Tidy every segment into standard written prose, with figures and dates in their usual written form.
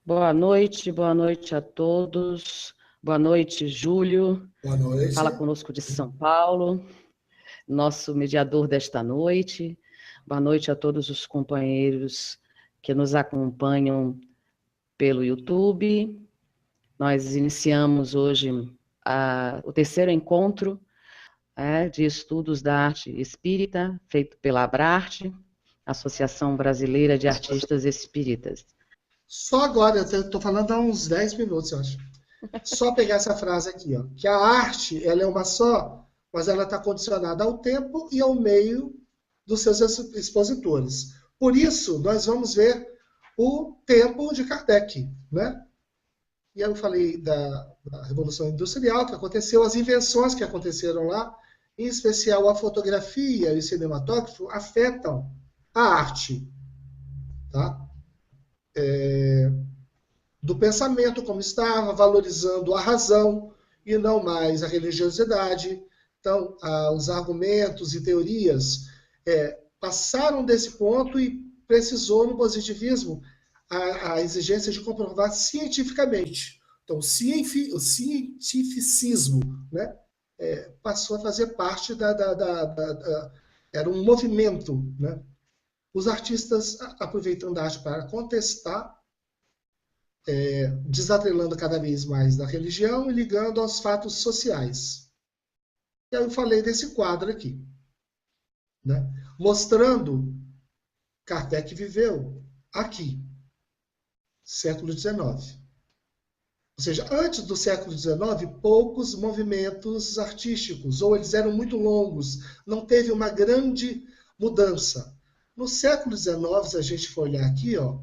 Boa noite a todos. Boa noite, Júlio. Boa noite. Fala conosco de São Paulo, nosso mediador desta noite. Boa noite a todos os companheiros que nos acompanham pelo YouTube. Nós iniciamos hoje o terceiro encontro de estudos da arte espírita, feito pela Abrarte, Associação Brasileira de Artistas Espíritas. Só agora, eu estou falando há uns 10 minutos, eu acho. Só pegar essa frase aqui, ó, que a arte ela é uma só, mas ela está condicionada ao tempo e ao meio dos seus expositores. Por isso, nós vamos ver o tempo de Kardec, né? E eu falei da Revolução Industrial que aconteceu, as invenções que aconteceram lá, em especial a fotografia e o cinematógrafo, afetam a arte, tá? Do pensamento como estava, valorizando a razão e não mais a religiosidade. Então, os argumentos e teorias passaram desse ponto e precisou no positivismo a exigência de comprovar cientificamente. Então, o cientificismo, né, passou a fazer parte era um movimento, né? Os artistas aproveitando a arte para contestar, desatrelando cada vez mais da religião e ligando aos fatos sociais. E aí eu falei desse quadro aqui, né? Mostrando Kardec viveu aqui, século XIX. Ou seja, antes do século XIX, poucos movimentos artísticos, ou eles eram muito longos, não teve uma grande mudança. No século XIX, se a gente for olhar aqui, ó,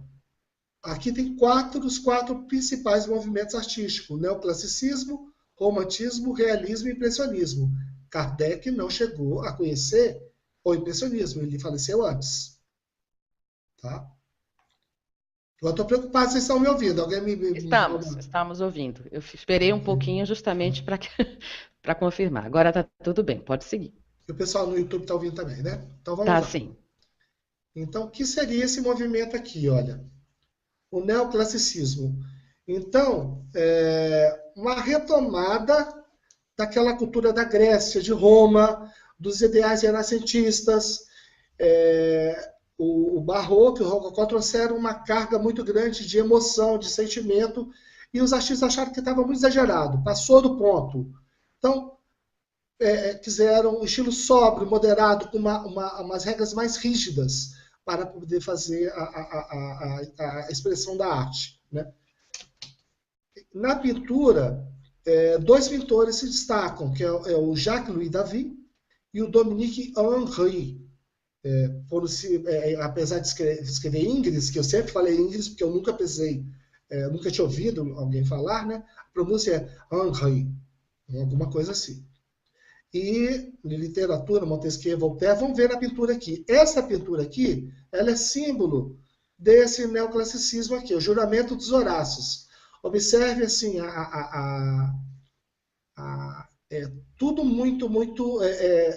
aqui tem os quatro principais movimentos artísticos: neoclassicismo, romantismo, realismo e impressionismo. Kardec não chegou a conhecer o impressionismo, ele faleceu antes. Tá? Eu estou preocupado, vocês estão me ouvindo? Alguém Estamos ouvindo. Eu esperei um pouquinho justamente para confirmar. Agora está tudo bem, pode seguir. E o pessoal no YouTube está ouvindo também, né? Então vamos lá. Tá, sim. Então, o que seria esse movimento aqui, olha? O neoclassicismo. Então, uma retomada daquela cultura da Grécia, de Roma, dos ideais renascentistas. O Barroco e o Rococó trouxeram uma carga muito grande de emoção, de sentimento, e os artistas acharam que estava muito exagerado, passou do ponto. Então, quiseram um estilo sóbrio, moderado, com umas regras mais rígidas, para poder fazer a expressão da arte, né? Na pintura, dois pintores se destacam, que é o Jacques-Louis David e o Dominique Henry. Apesar de escrever Ingres, que eu sempre falei Ingres, porque eu nunca pensei, nunca tinha ouvido alguém falar, né? A pronúncia é Henry, alguma coisa assim. E literatura, Montesquieu, Voltaire, vamos ver na pintura aqui. Essa pintura aqui, ela é símbolo desse neoclassicismo aqui, o Juramento dos Horácios. Observe assim, tudo muito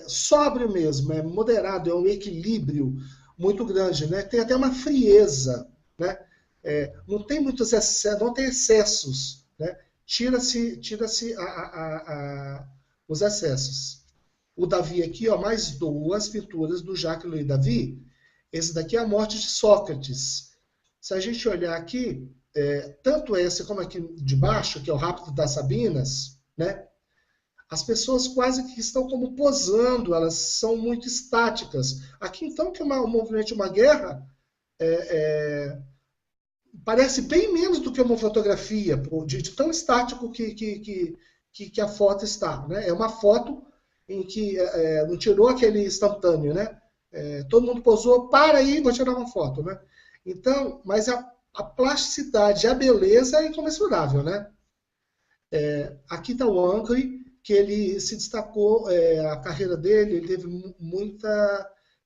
sóbrio mesmo, é moderado, é um equilíbrio muito grande, né? Tem até uma frieza, né? Não tem muitos excessos, não tem excessos, né? Tira-se os excessos. O Davi aqui, ó, mais duas pinturas do Jacques-Louis David. Esse daqui é a morte de Sócrates. Se a gente olhar aqui, tanto esse como aqui de baixo, que é o Rapto das Sabinas, né? As pessoas quase que estão como posando, elas são muito estáticas. Aqui, então, que é um movimento de uma guerra, parece bem menos do que uma fotografia, de tão estático que a foto está, né? É uma foto em que não tirou aquele instantâneo, né? Todo mundo posou, para aí, vou tirar uma foto, né? Então, mas a plasticidade, a beleza é incomensurável, né? Aqui está o Ancre, que ele se destacou, a carreira dele, ele teve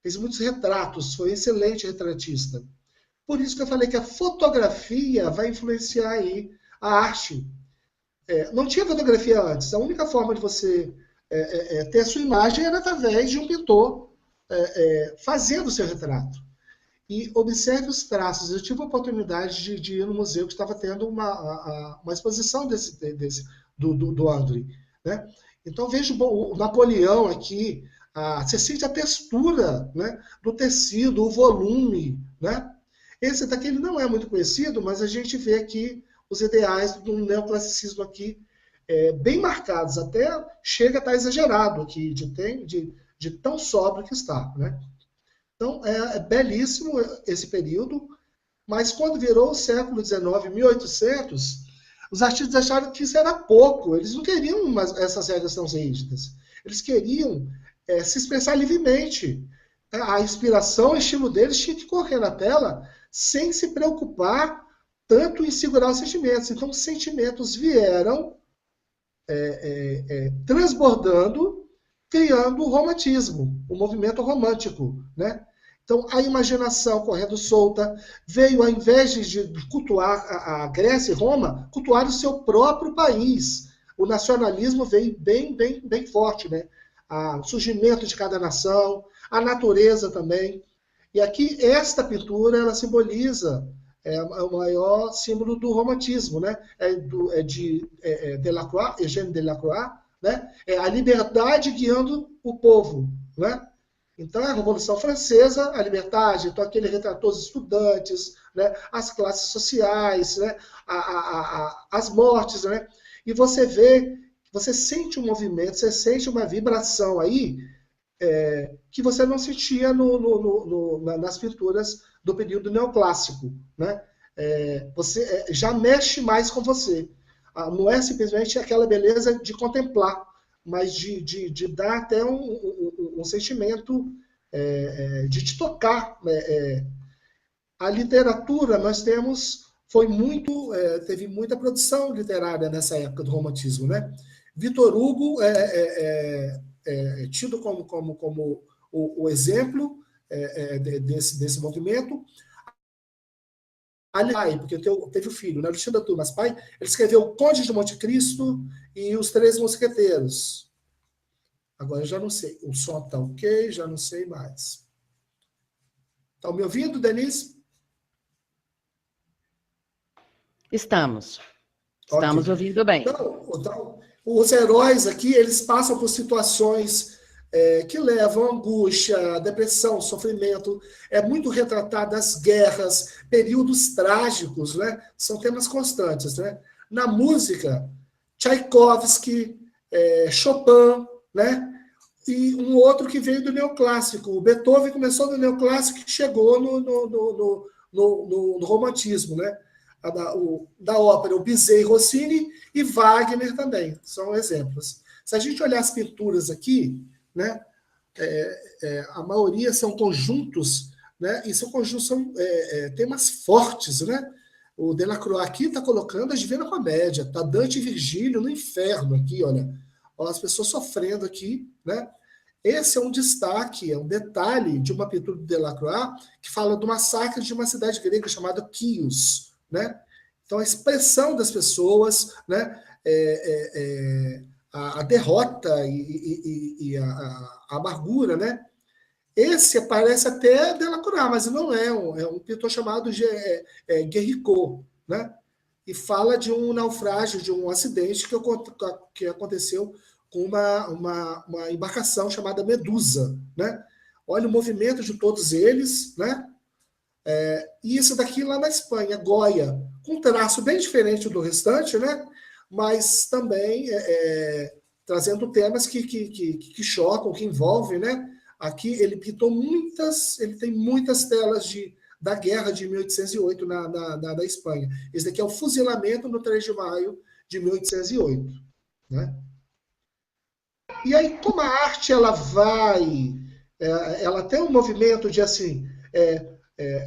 fez muitos retratos, foi um excelente retratista. Por isso que eu falei que a fotografia vai influenciar aí a arte. Não tinha fotografia antes, a única forma de você ter a sua imagem era através de um pintor fazendo o seu retrato. e observe os traços. Eu tive a oportunidade de ir no museu que estava tendo uma exposição do André, né? Então, veja o Napoleão aqui, você sente a textura, né, do tecido, o volume, né? Esse daqui ele não é muito conhecido, mas a gente vê aqui os ideais do neoclassicismo aqui bem marcados, até chega a estar exagerado aqui, de tão sóbrio que está, né? Então, é belíssimo esse período, mas quando virou o século XIX, 1800, os artistas acharam que isso era pouco, eles não queriam essas regras tão rígidas, eles queriam se expressar livremente. A inspiração, o estilo deles tinha que correr na tela sem se preocupar tanto em segurar os sentimentos. Então, os sentimentos vieram transbordando, criando o romantismo, o movimento romântico, né? Então, a imaginação correndo solta veio, ao invés de cultuar a Grécia e Roma, cultuar o seu próprio país. O nacionalismo veio bem forte, né? O surgimento de cada nação, a natureza também. E aqui, esta pintura, ela simboliza o maior símbolo do romantismo, né? De Delacroix, Eugène Delacroix, né? É a liberdade guiando o povo, né? Então, a Revolução Francesa, a liberdade, então aquele retratou os estudantes, né? As classes sociais, né? As mortes, né? E você vê, você sente um movimento, você sente uma vibração aí que você não sentia nas pinturas do período neoclássico, né? Você já mexe mais com você. Não é simplesmente aquela beleza de contemplar, mas de dar até um sentimento de te tocar. A literatura, nós temos, teve muita produção literária nessa época do romantismo, né? Vitor Hugo é tido como o exemplo desse movimento. Aliás, porque teve o filho, né, Alexandre Dumas pai, ele escreveu O Conde de Monte Cristo e Os Três Mosqueteiros. Agora eu já não sei. O som está ok, já não sei mais. Estão me ouvindo, Denise? Estamos. Estamos ouvindo bem. Então, os heróis aqui, eles passam por situações que levam à angústia, depressão, sofrimento. É muito retratado as guerras, períodos trágicos, né? São temas constantes, né? Na música, Tchaikovsky, Chopin, né? E um outro que veio do neoclássico. O Beethoven começou no neoclássico e chegou no romantismo, né? Da ópera, o Bizet e Rossini, e Wagner também, são exemplos. Se a gente olhar as pinturas aqui, né, a maioria são conjuntos, né, e são temas fortes, né? O Delacroix aqui está colocando a Divina Comédia, está Dante e Virgílio no inferno aqui, olha, as pessoas sofrendo aqui, né? Esse é um destaque, é um detalhe de uma pintura do Delacroix que fala do massacre de uma cidade grega chamada Chios, né? Então, a expressão das pessoas, né? A derrota e a amargura, né? Esse parece até Delacroix, mas não é. É um pintor chamado Guerricot, né? E fala de um naufrágio, de um acidente que aconteceu com uma embarcação chamada Medusa, né? Olha o movimento de todos eles, né? E isso daqui lá na Espanha, Goya, com um traço bem diferente do restante, né? Mas também trazendo temas que chocam, que envolvem, né? Aqui ele pintou ele tem muitas telas da guerra de 1808 na Espanha. Esse daqui é o fuzilamento no 3 de maio de 1808, né? E aí, como a arte ela tem um movimento de assim,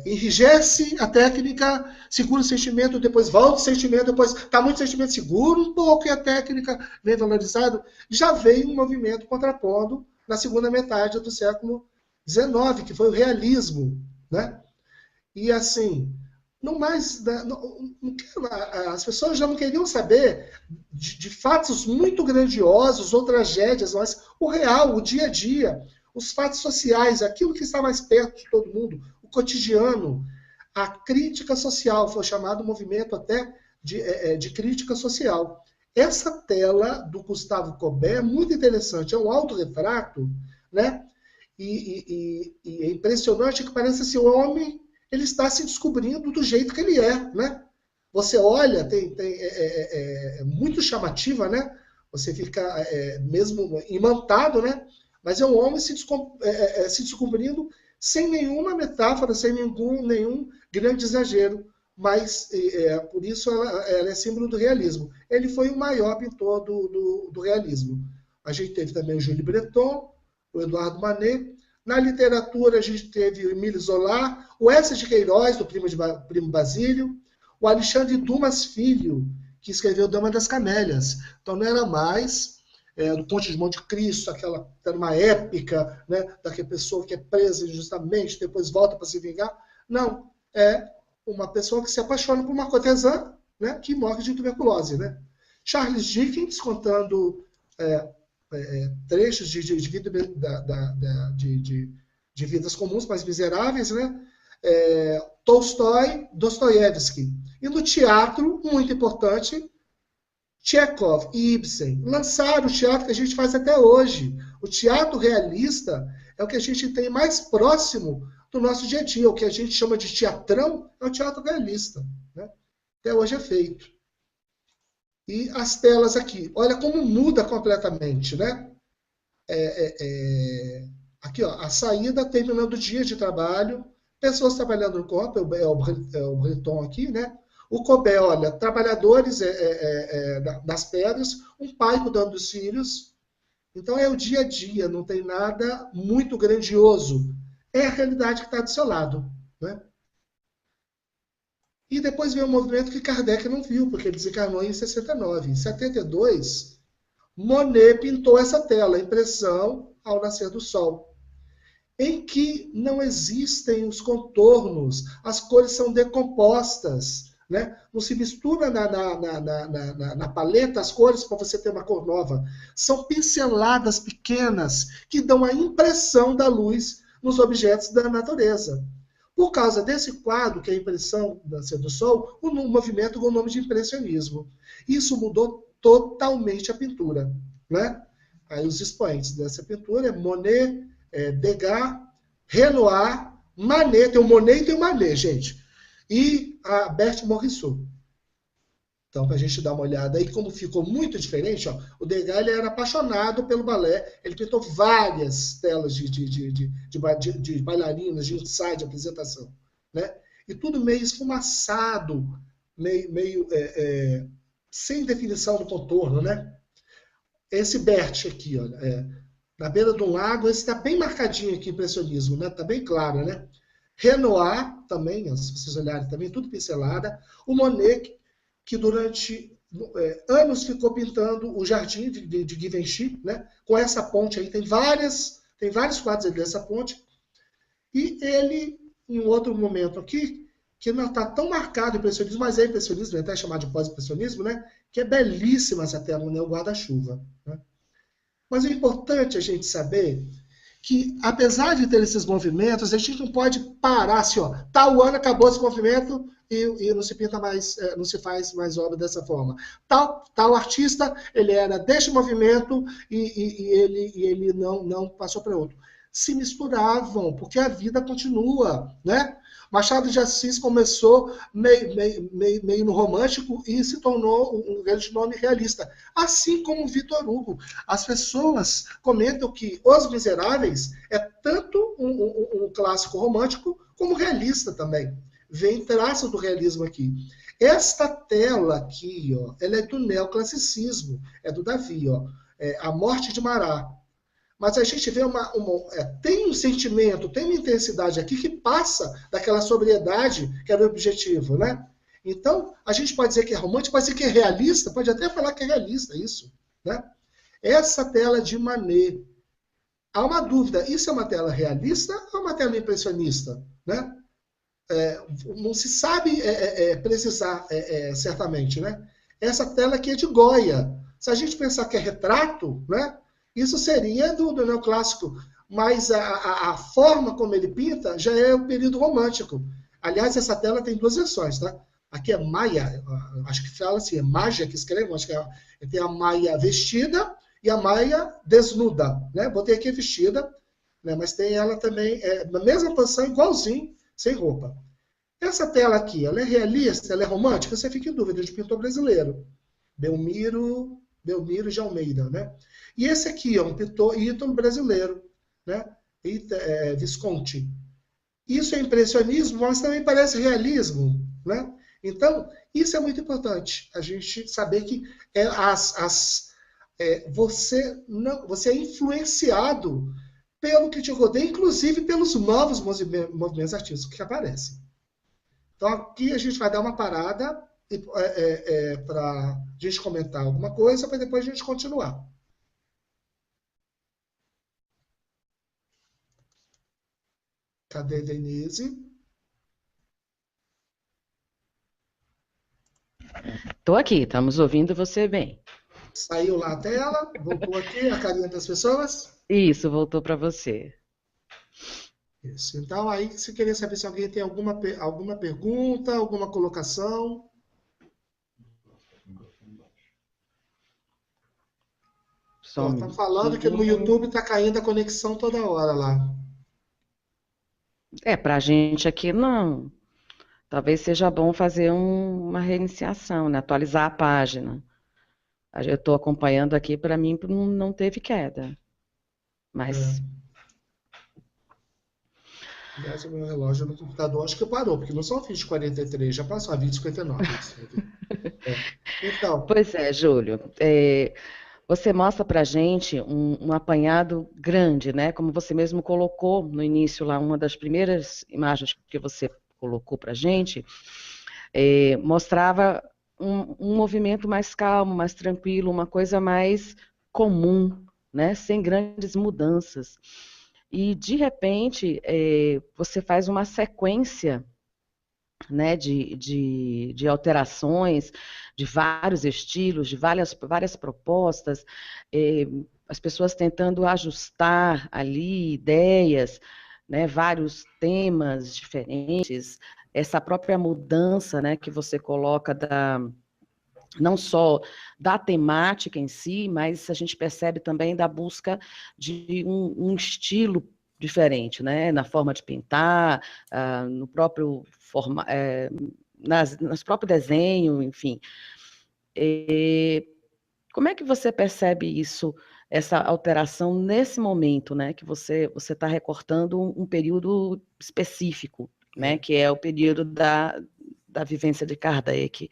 enrijece a técnica, segura o sentimento, depois volta o sentimento, depois está muito sentimento, segura um pouco e a técnica vem valorizada. Já veio um movimento contrapondo na segunda metade do século XIX, que foi o realismo, né? E assim, as pessoas já não queriam saber de fatos muito grandiosos ou tragédias, mas o real, o dia a dia, os fatos sociais, aquilo que está mais perto de todo mundo, o cotidiano, a crítica social, foi chamado movimento até de crítica social. Essa tela do Gustavo Courbet é muito interessante, é um autorretrato, né? E é impressionante que parece assim, o homem ele está se descobrindo do jeito que ele é, né? Você olha, é muito chamativa, né? Você fica mesmo imantado, né? Mas é um homem se descobrindo sem nenhuma metáfora, sem nenhum grande exagero. Mas, por isso, ela é símbolo do realismo. Ele foi o maior pintor do realismo. A gente teve também o Jules Breton, o Eduardo Manet. Na literatura, a gente teve o Émile Zola, o Eces de Queiroz, do Primo Basílio, o Alexandre Dumas Filho, que escreveu Dama das Camélias. Então, não era mais do Conde de Monte Cristo, era uma épica, né, daquela pessoa que é presa injustamente, depois volta para se vingar. Não, é uma pessoa que se apaixona por uma cortesã, né, que morre de tuberculose. Né? Charles Dickens, contando trechos de vidas comuns, mais miseráveis, né? Tolstói, Dostoiévski. E no teatro, muito importante, Chekhov e Ibsen lançaram o teatro que a gente faz até hoje. O teatro realista é o que a gente tem mais próximo do nosso dia a dia. O que a gente chama de teatrão é o teatro realista. Né? Até hoje é feito. E as telas aqui. Olha como muda completamente. Né? Aqui, ó, a saída terminando o dia de trabalho, pessoas trabalhando no corpo, é o Breton aqui, né? O Courbet, olha, trabalhadores das pedras, um pai cuidando dos filhos. Então é o dia a dia, não tem nada muito grandioso. É a realidade que está do seu lado. Né? E depois vem um movimento que Kardec não viu, porque ele desencarnou em 69. Em 72, Monet pintou essa tela, Impressão ao Nascer do Sol, em que não existem os contornos, as cores são decompostas. Né? Não se mistura na paleta as cores para você ter uma cor nova. São pinceladas pequenas que dão a impressão da luz nos objetos da natureza. Por causa desse quadro, que é a Impressão do Nascer do Sol, o movimento com o nome de impressionismo. Isso mudou totalmente a pintura. Né? Aí os expoentes dessa pintura é Monet, Degas, Renoir, Manet. Tem o Monet e tem o Manet, gente. E a Berthe Morisot. Então, para a gente dar uma olhada aí, como ficou muito diferente, ó, o Degas ele era apaixonado pelo balé, ele pintou várias telas de bailarinas, de ensaio, de apresentação. Né? E tudo meio esfumaçado, meio sem definição do contorno. Né? Esse Berthe aqui, ó, na beira de um lago, esse está bem marcadinho aqui, impressionismo, né? Está bem claro, né? Renoir, também, se vocês olharem, também tudo pincelada. O Monet, que durante anos ficou pintando o Jardim de Givenchy, né? Com essa ponte aí, tem vários quadros dessa ponte. E ele, em um outro momento aqui, que não está tão marcado o impressionismo, mas é impressionismo, até chamado de pós-impressionismo, né? Que é belíssima essa tela, né? O guarda-chuva. Né? Mas é importante a gente saber que, apesar de ter esses movimentos, a gente não pode parar assim, ó, tal ano acabou esse movimento e não se pinta mais, não se faz mais obra dessa forma. Tal artista, ele era deste movimento e ele não passou para outro. Se misturavam, porque a vida continua, né? Machado de Assis começou meio no romântico e se tornou um grande nome realista. Assim como Victor Hugo. As pessoas comentam que Os Miseráveis é tanto um clássico romântico como realista também. Vem traço do realismo aqui. Esta tela aqui, ó, ela é do neoclassicismo, é do Davi, ó, A Morte de Marat. Mas a gente vê tem um sentimento, tem uma intensidade aqui que passa daquela sobriedade que era o objetivo, né? Então, a gente pode dizer que é romântico, pode dizer que é realista, pode até falar que é realista isso, né? Essa tela de Manet, há uma dúvida, isso é uma tela realista ou uma tela impressionista, né? Não se sabe precisar certamente, né? Essa tela aqui é de Goya. Se a gente pensar que é retrato, né? Isso seria do neoclássico. mas a forma como ele pinta já é o período romântico. Aliás, essa tela tem duas versões, tá? Aqui é Maia, acho que fala assim, é Maia que escreve, acho que tem a Maia vestida e a Maia desnuda, né? Botei aqui vestida, né? Mas tem ela também, na mesma posição, igualzinho, sem roupa. Essa tela aqui, ela é realista, ela é romântica? Você fica em dúvida, de pintor brasileiro. Belmiro de Almeida, né? E esse aqui é um pintor ítalo brasileiro, né? Visconti. Isso é impressionismo, mas também parece realismo, né? Então, isso é muito importante, a gente saber que você é influenciado pelo que te rodeia, inclusive pelos novos movimentos artísticos que aparecem. Então, aqui a gente vai dar uma parada para a gente comentar alguma coisa, para depois a gente continuar. Cadê Denise? Estou aqui, estamos ouvindo você bem. Saiu lá a tela, voltou aqui a carinha das pessoas. Isso, voltou para você. Isso. Então, aí, se queria saber se alguém tem alguma pergunta, alguma colocação. Estão falando que no YouTube está caindo a conexão toda hora lá. Para a gente aqui não. Talvez seja bom fazer uma reiniciação, né? Atualizar a página. Eu estou acompanhando aqui, para mim não teve queda. Mas. Aliás, o meu relógio no computador acho que parou, porque não são 20h43, já passou a 20h59. Então. Pois é, Júlio. Você mostra para a gente um apanhado grande, né? Como você mesmo colocou no início lá, uma das primeiras imagens que você colocou para a gente, mostrava um movimento mais calmo, mais tranquilo, uma coisa mais comum, né? Sem grandes mudanças. E, de repente, você faz uma sequência, né, de alterações, de vários estilos, de várias propostas, as pessoas tentando ajustar ali ideias, né, vários temas diferentes, essa própria mudança, né, que você coloca não só da temática em si, mas a gente percebe também da busca de um estilo diferente, né? Na forma de pintar, no próprio nas próprio desenho, enfim. Como é que você percebe isso, essa alteração nesse momento, né? Que você está recortando um período específico, né? Que é o período da vivência de Kardec,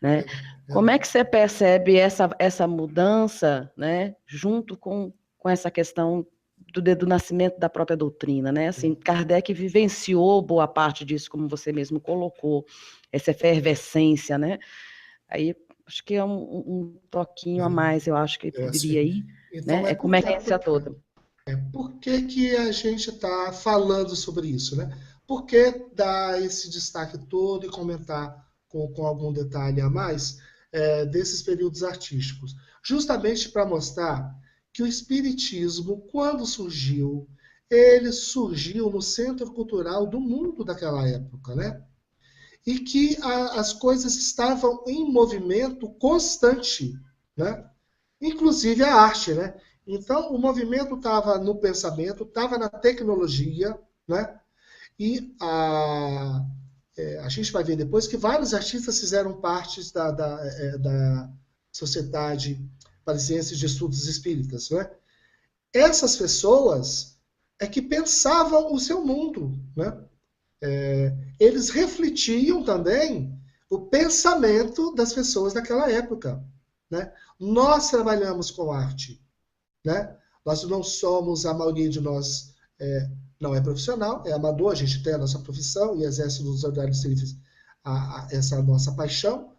né? Como é que você percebe essa mudança, né? Junto com essa questão do nascimento da própria doutrina, né? Assim, Kardec vivenciou boa parte disso, como você mesmo colocou, essa efervescência, né? Aí acho que é um toquinho a mais, eu acho que poderia ir, então, né? Como é que é essa toda? Por que a gente está falando sobre isso, né? Por que dar esse destaque todo e comentar com algum detalhe a mais desses períodos artísticos? Justamente para mostrar que o Espiritismo, quando surgiu, ele surgiu no centro cultural do mundo daquela época, né? E que as coisas estavam em movimento constante, né? Inclusive a arte, né? Então, o movimento estava no pensamento, estava na tecnologia, né? E a gente vai ver depois que vários artistas fizeram parte da Sociedade Parisiense de Estudos Espíritas, né? Essas pessoas é que pensavam o seu mundo, né? Eles refletiam também o pensamento das pessoas daquela época, né? Nós trabalhamos com arte, né? Nós não somos, a maioria de nós não é profissional, é amador, a gente tem a nossa profissão e exerce nos horários livres essa nossa paixão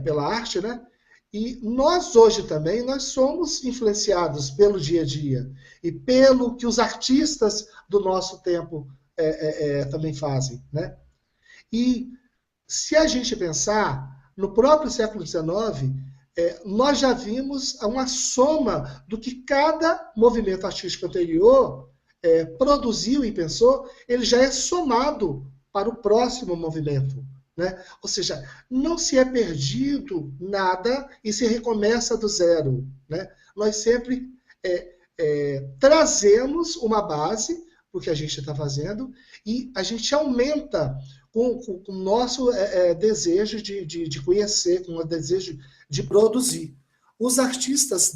pela arte, né? E nós hoje também, nós somos influenciados pelo dia a dia e pelo que os artistas do nosso tempo também fazem, né? E se a gente pensar, no próprio século XIX, nós já vimos uma soma do que cada movimento artístico anterior produziu e pensou, ele já é somado para o próximo movimento. Né? Ou seja, não se é perdido nada e se recomeça do zero. Né? Nós sempre trazemos uma base para o que a gente está fazendo e a gente aumenta com o nosso desejo de conhecer, com o desejo de produzir. Os artistas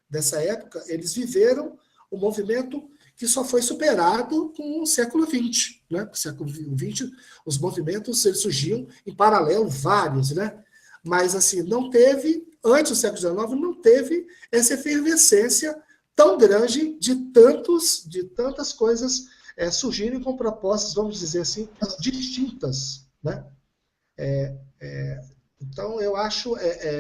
dessa época, eles viveram um movimento que só foi superado com o século XX. Né? No século XX, os movimentos eles surgiam em paralelo, vários, né? Mas assim, não teve, antes do século XIX, não teve essa efervescência tão grande de tantas coisas surgirem com propostas, vamos dizer assim, distintas. Né? Então, eu acho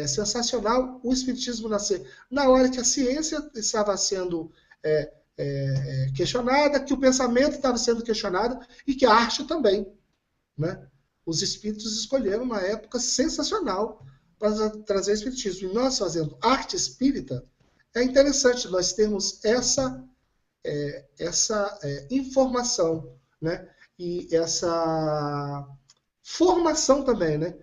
sensacional o Espiritismo nascer na hora que a ciência estava sendo questionada, que o pensamento estava sendo questionado e que a arte também. Né? Os espíritos escolheram uma época sensacional para trazer o Espiritismo. E nós fazendo arte espírita, é interessante nós termos essa informação, né? E essa formação também, né?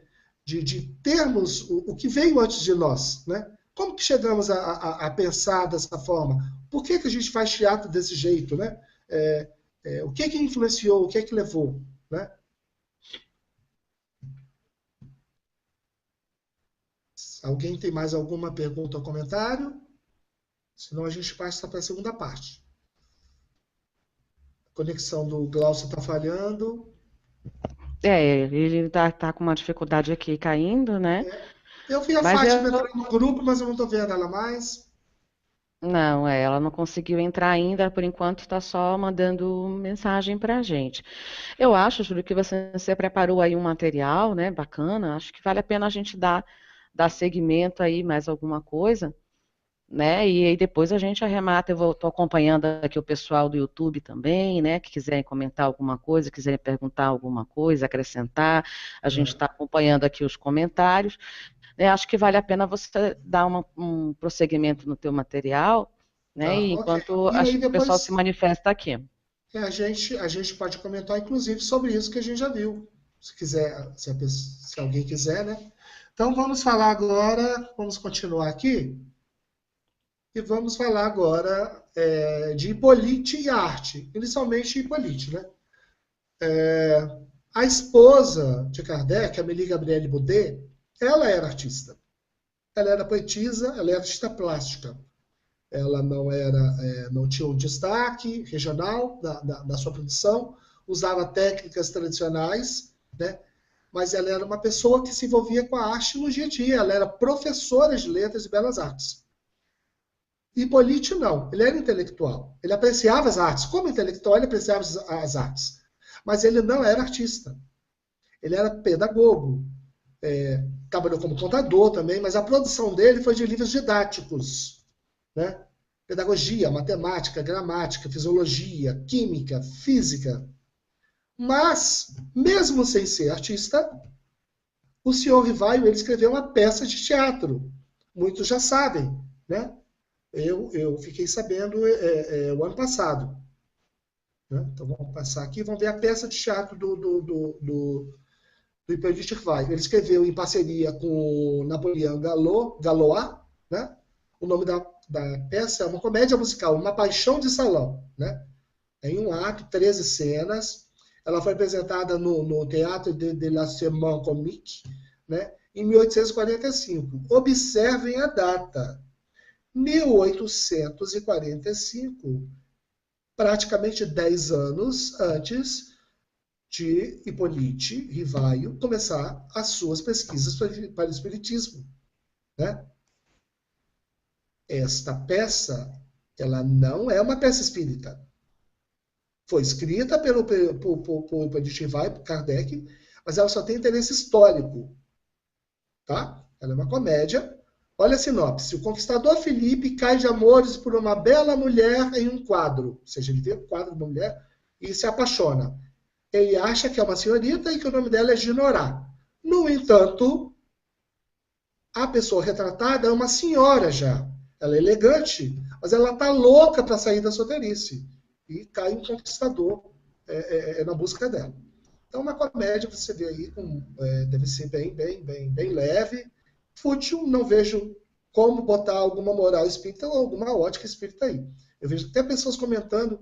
De termos o que veio antes de nós, né? Como que chegamos a pensar dessa forma? Por que a gente faz teatro desse jeito, né? O que influenciou, o que levou, né? Alguém tem mais alguma pergunta ou comentário? Senão a gente passa para a segunda parte. A conexão do Glaucio está falhando. Ele tá com uma dificuldade aqui caindo, né? Eu vi a Fátima entrar no grupo, mas eu não estou vendo ela mais. Não, ela não conseguiu entrar ainda, por enquanto está só mandando mensagem para a gente. Eu acho, Júlio, que você preparou aí um material, né, bacana, acho que vale a pena a gente dar seguimento aí, mais alguma coisa, né, e aí depois a gente arremata. Eu estou acompanhando aqui o pessoal do YouTube também, né, que quiserem comentar alguma coisa, quiserem perguntar alguma coisa, acrescentar, a gente está acompanhando aqui os comentários. Acho que vale a pena você dar um prosseguimento no teu material, né? E enquanto o pessoal se manifesta aqui. A gente pode comentar, inclusive, sobre isso que a gente já viu. Se quiser, se alguém quiser, né? Então vamos falar agora, vamos continuar aqui. E vamos falar agora de Hippolyte e arte. Inicialmente Hippolyte, né? A esposa de Kardec, Amélie Gabrielle Boudet, ela era artista. Ela era poetisa, ela era artista plástica. Ela não tinha um destaque regional na sua produção, usava técnicas tradicionais, né? Mas ela era uma pessoa que se envolvia com a arte no dia a dia. Ela era professora de letras e belas artes. Hippolyte não, ele era intelectual. Ele apreciava as artes. Como intelectual, ele apreciava as artes. Mas ele não era artista. Ele era pedagogo. Trabalhou como contador também, mas a produção dele foi de livros didáticos, né? Pedagogia, matemática, gramática, fisiologia, química, física. Mas, mesmo sem ser artista, o senhor Rivaio, ele escreveu uma peça de teatro. Muitos já sabem, né? Eu fiquei sabendo o ano passado. Né? Então vamos passar aqui, vamos ver a peça de teatro do Hippolyte Rivaio. Ele escreveu em parceria com Napoleão Gallois, né? O nome da peça é uma comédia musical, Uma Paixão de Salão, né? Em um ato, 13 cenas. Ela foi apresentada no Teatro de la Semaine Comique, né? Em 1845. Observem a data. 1845, praticamente 10 anos antes de Hippolyte Rivaio começar as suas pesquisas para o espiritismo, né? Esta peça, ela não é uma peça espírita. Foi escrita pelo Hippolyte Rivaio, por Kardec, mas ela só tem interesse histórico, tá? Ela é uma comédia. Olha a sinopse. O conquistador Felipe cai de amores por uma bela mulher em um quadro. Ou seja, ele vê o quadro de uma mulher e se apaixona. Ele acha que é uma senhorita e que o nome dela é Ginorá. No entanto, a pessoa retratada é uma senhora já. ela é elegante, mas ela está louca para sair da solteirice. E cai um conquistador na busca dela. Então, uma comédia, você vê aí, deve ser bem leve. Fútil, não vejo como botar alguma moral espírita ou alguma ótica espírita aí. Eu vejo até pessoas comentando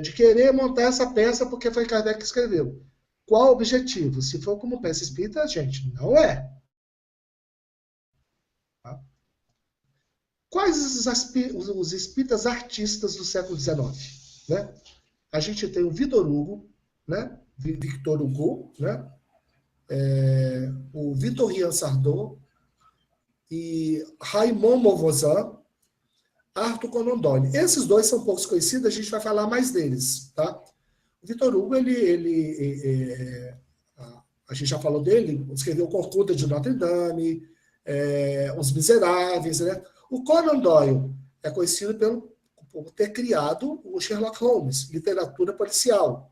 de querer montar essa peça porque foi Kardec que escreveu. Qual o objetivo? Se for como peça espírita, gente, não é. Tá? Quais os espíritas artistas do século XIX? Né? A gente tem o Victor Hugo, né? Victor Hugo, né? O Victorien Sardou e Raymond Mauvoisin, Arthur Conan Doyle. Esses dois são poucos conhecidos, a gente vai falar mais deles, tá? O Victor Hugo, a gente já falou dele, escreveu Corcunda de Notre Dame, Os Miseráveis, né? O Conan Doyle é conhecido por ter criado o Sherlock Holmes, literatura policial,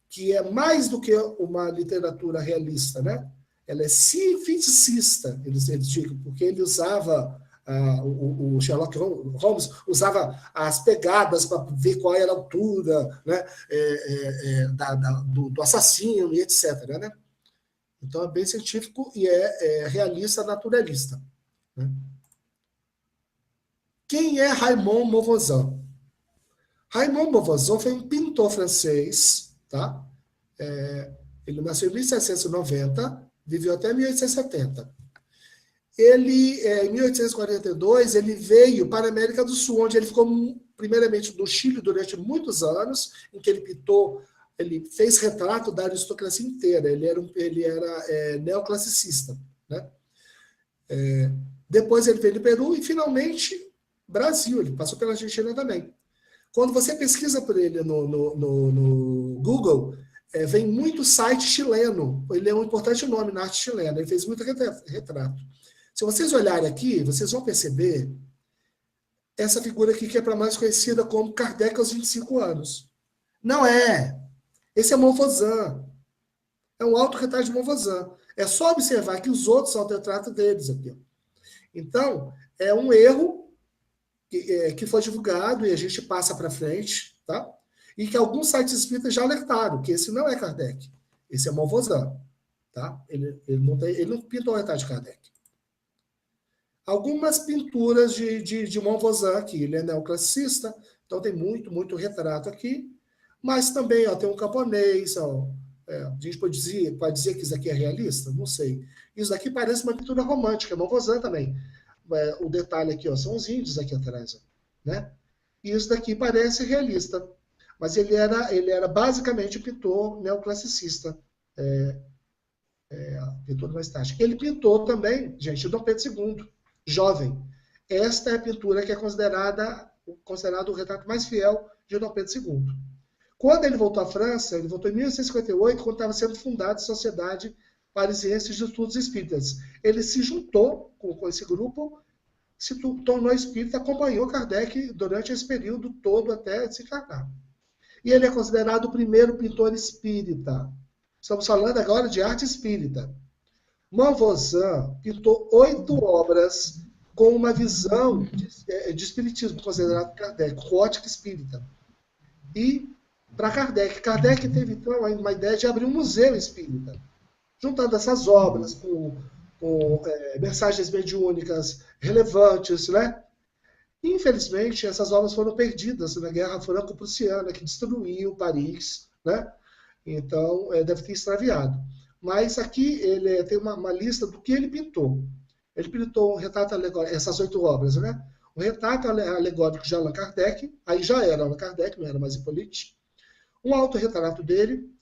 que é mais do que uma literatura realista, né? Ela é cientificista, eles dizem, porque ele usava, o Sherlock Holmes usava as pegadas para ver qual era a altura, né? Do assassino e etc. Né? Então é bem científico e é realista, naturalista. Né? Quem é Raymond Mauvoisin? Raymond Mauvoisin foi um pintor francês, tá? Ele nasceu em 1790, viveu até 1870. Ele, em 1842, ele veio para a América do Sul, onde ele ficou primeiramente no Chile durante muitos anos, em que ele fez retrato da aristocracia inteira. Ele era neoclassicista, né? Depois ele veio do Peru e finalmente Brasil. Ele passou pela Argentina também. Quando você pesquisa por ele no Google, vem muito site chileno. Ele é um importante nome na arte chilena. Ele fez muito retrato. Se vocês olharem aqui, vocês vão perceber essa figura aqui que é para mais conhecida como Kardec aos 25 anos. Não é. Esse é Mauvoisin. É um autorretrato de Mauvoisin. É só observar que os outros são autorretratos deles aqui. Então, é um erro que foi divulgado e a gente passa para frente, tá? E que alguns sites espíritas já alertaram que esse não é Kardec. Esse é Mauvoisin. Tá? Ele não pintou o retrato de Kardec. Algumas pinturas de Mauvoisin aqui. Ele é neoclassicista, então tem muito retrato aqui. Mas também tem um camponês. A gente pode dizer que isso aqui é realista? Não sei. Isso aqui parece uma pintura romântica. Mauvoisin também. O detalhe aqui, são os índios aqui atrás. Né? E isso daqui parece realista. Mas ele era basicamente pintor neoclassicista. Pintor mais estático. Ele pintou também, gente, Dom Pedro II, jovem. Esta é a pintura que é considerado o retrato mais fiel de Dom Pedro II. Quando ele voltou à França, ele voltou em 1858, quando estava sendo fundada a Sociedade Parisiense de Estudos Espíritas. Ele se juntou com esse grupo, se tornou espírita, acompanhou Kardec durante esse período todo até se encarnar. E ele é considerado o primeiro pintor espírita. Estamos falando agora de arte espírita. Mauvoisin pintou 8 obras com uma visão de espiritismo, considerado Kardec, ótica espírita. E para Kardec teve então uma ideia de abrir um museu espírita, juntando essas obras com mensagens mediúnicas relevantes, né? Infelizmente, essas obras foram perdidas na Guerra Franco-Prussiana, que destruiu Paris, né? Então, deve ter extraviado. Mas aqui ele tem uma lista do que ele pintou. Ele pintou um retrato alegórico, essas 8 obras, né? O retrato alegórico de Allan Kardec, aí já era Allan Kardec, não era mais Hippolyte. Um autorretrato dele,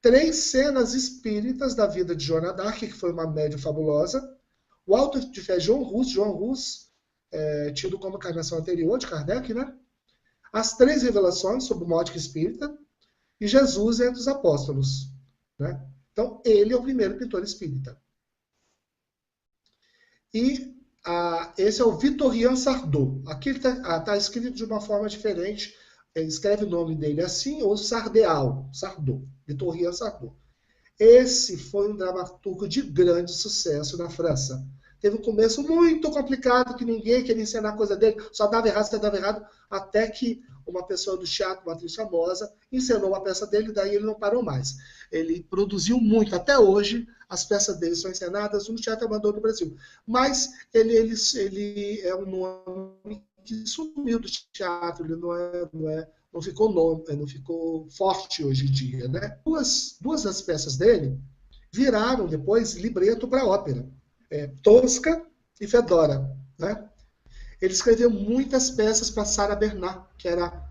3 cenas espíritas da vida de Joana d'Arc, que foi uma médium fabulosa. O auto de fé João Rus, tido como encarnação anterior de Kardec, né? As 3 revelações sobre uma ótica espírita e Jesus entre os apóstolos, né? Então, ele é o primeiro pintor espírita. E esse é o Victorien Sardou. Aqui está escrito de uma forma diferente. Ele escreve o nome dele assim, ou Sardou. Victorien Sardou. Esse foi um dramaturgo de grande sucesso na França. Teve um começo muito complicado, que ninguém queria ensinar a coisa dele, só dava errado, até que uma pessoa do teatro, uma atriz famosa, encenou uma peça dele, daí ele não parou mais. Ele produziu muito, até hoje, as peças dele são encenadas no Teatro Amador do Brasil. Mas ele é um nome que sumiu do teatro, ele não ficou forte hoje em dia, né? Duas das peças dele viraram depois libreto para ópera. Tosca e Fedora, né? Ele escreveu muitas peças para Sarah Bernhardt, que era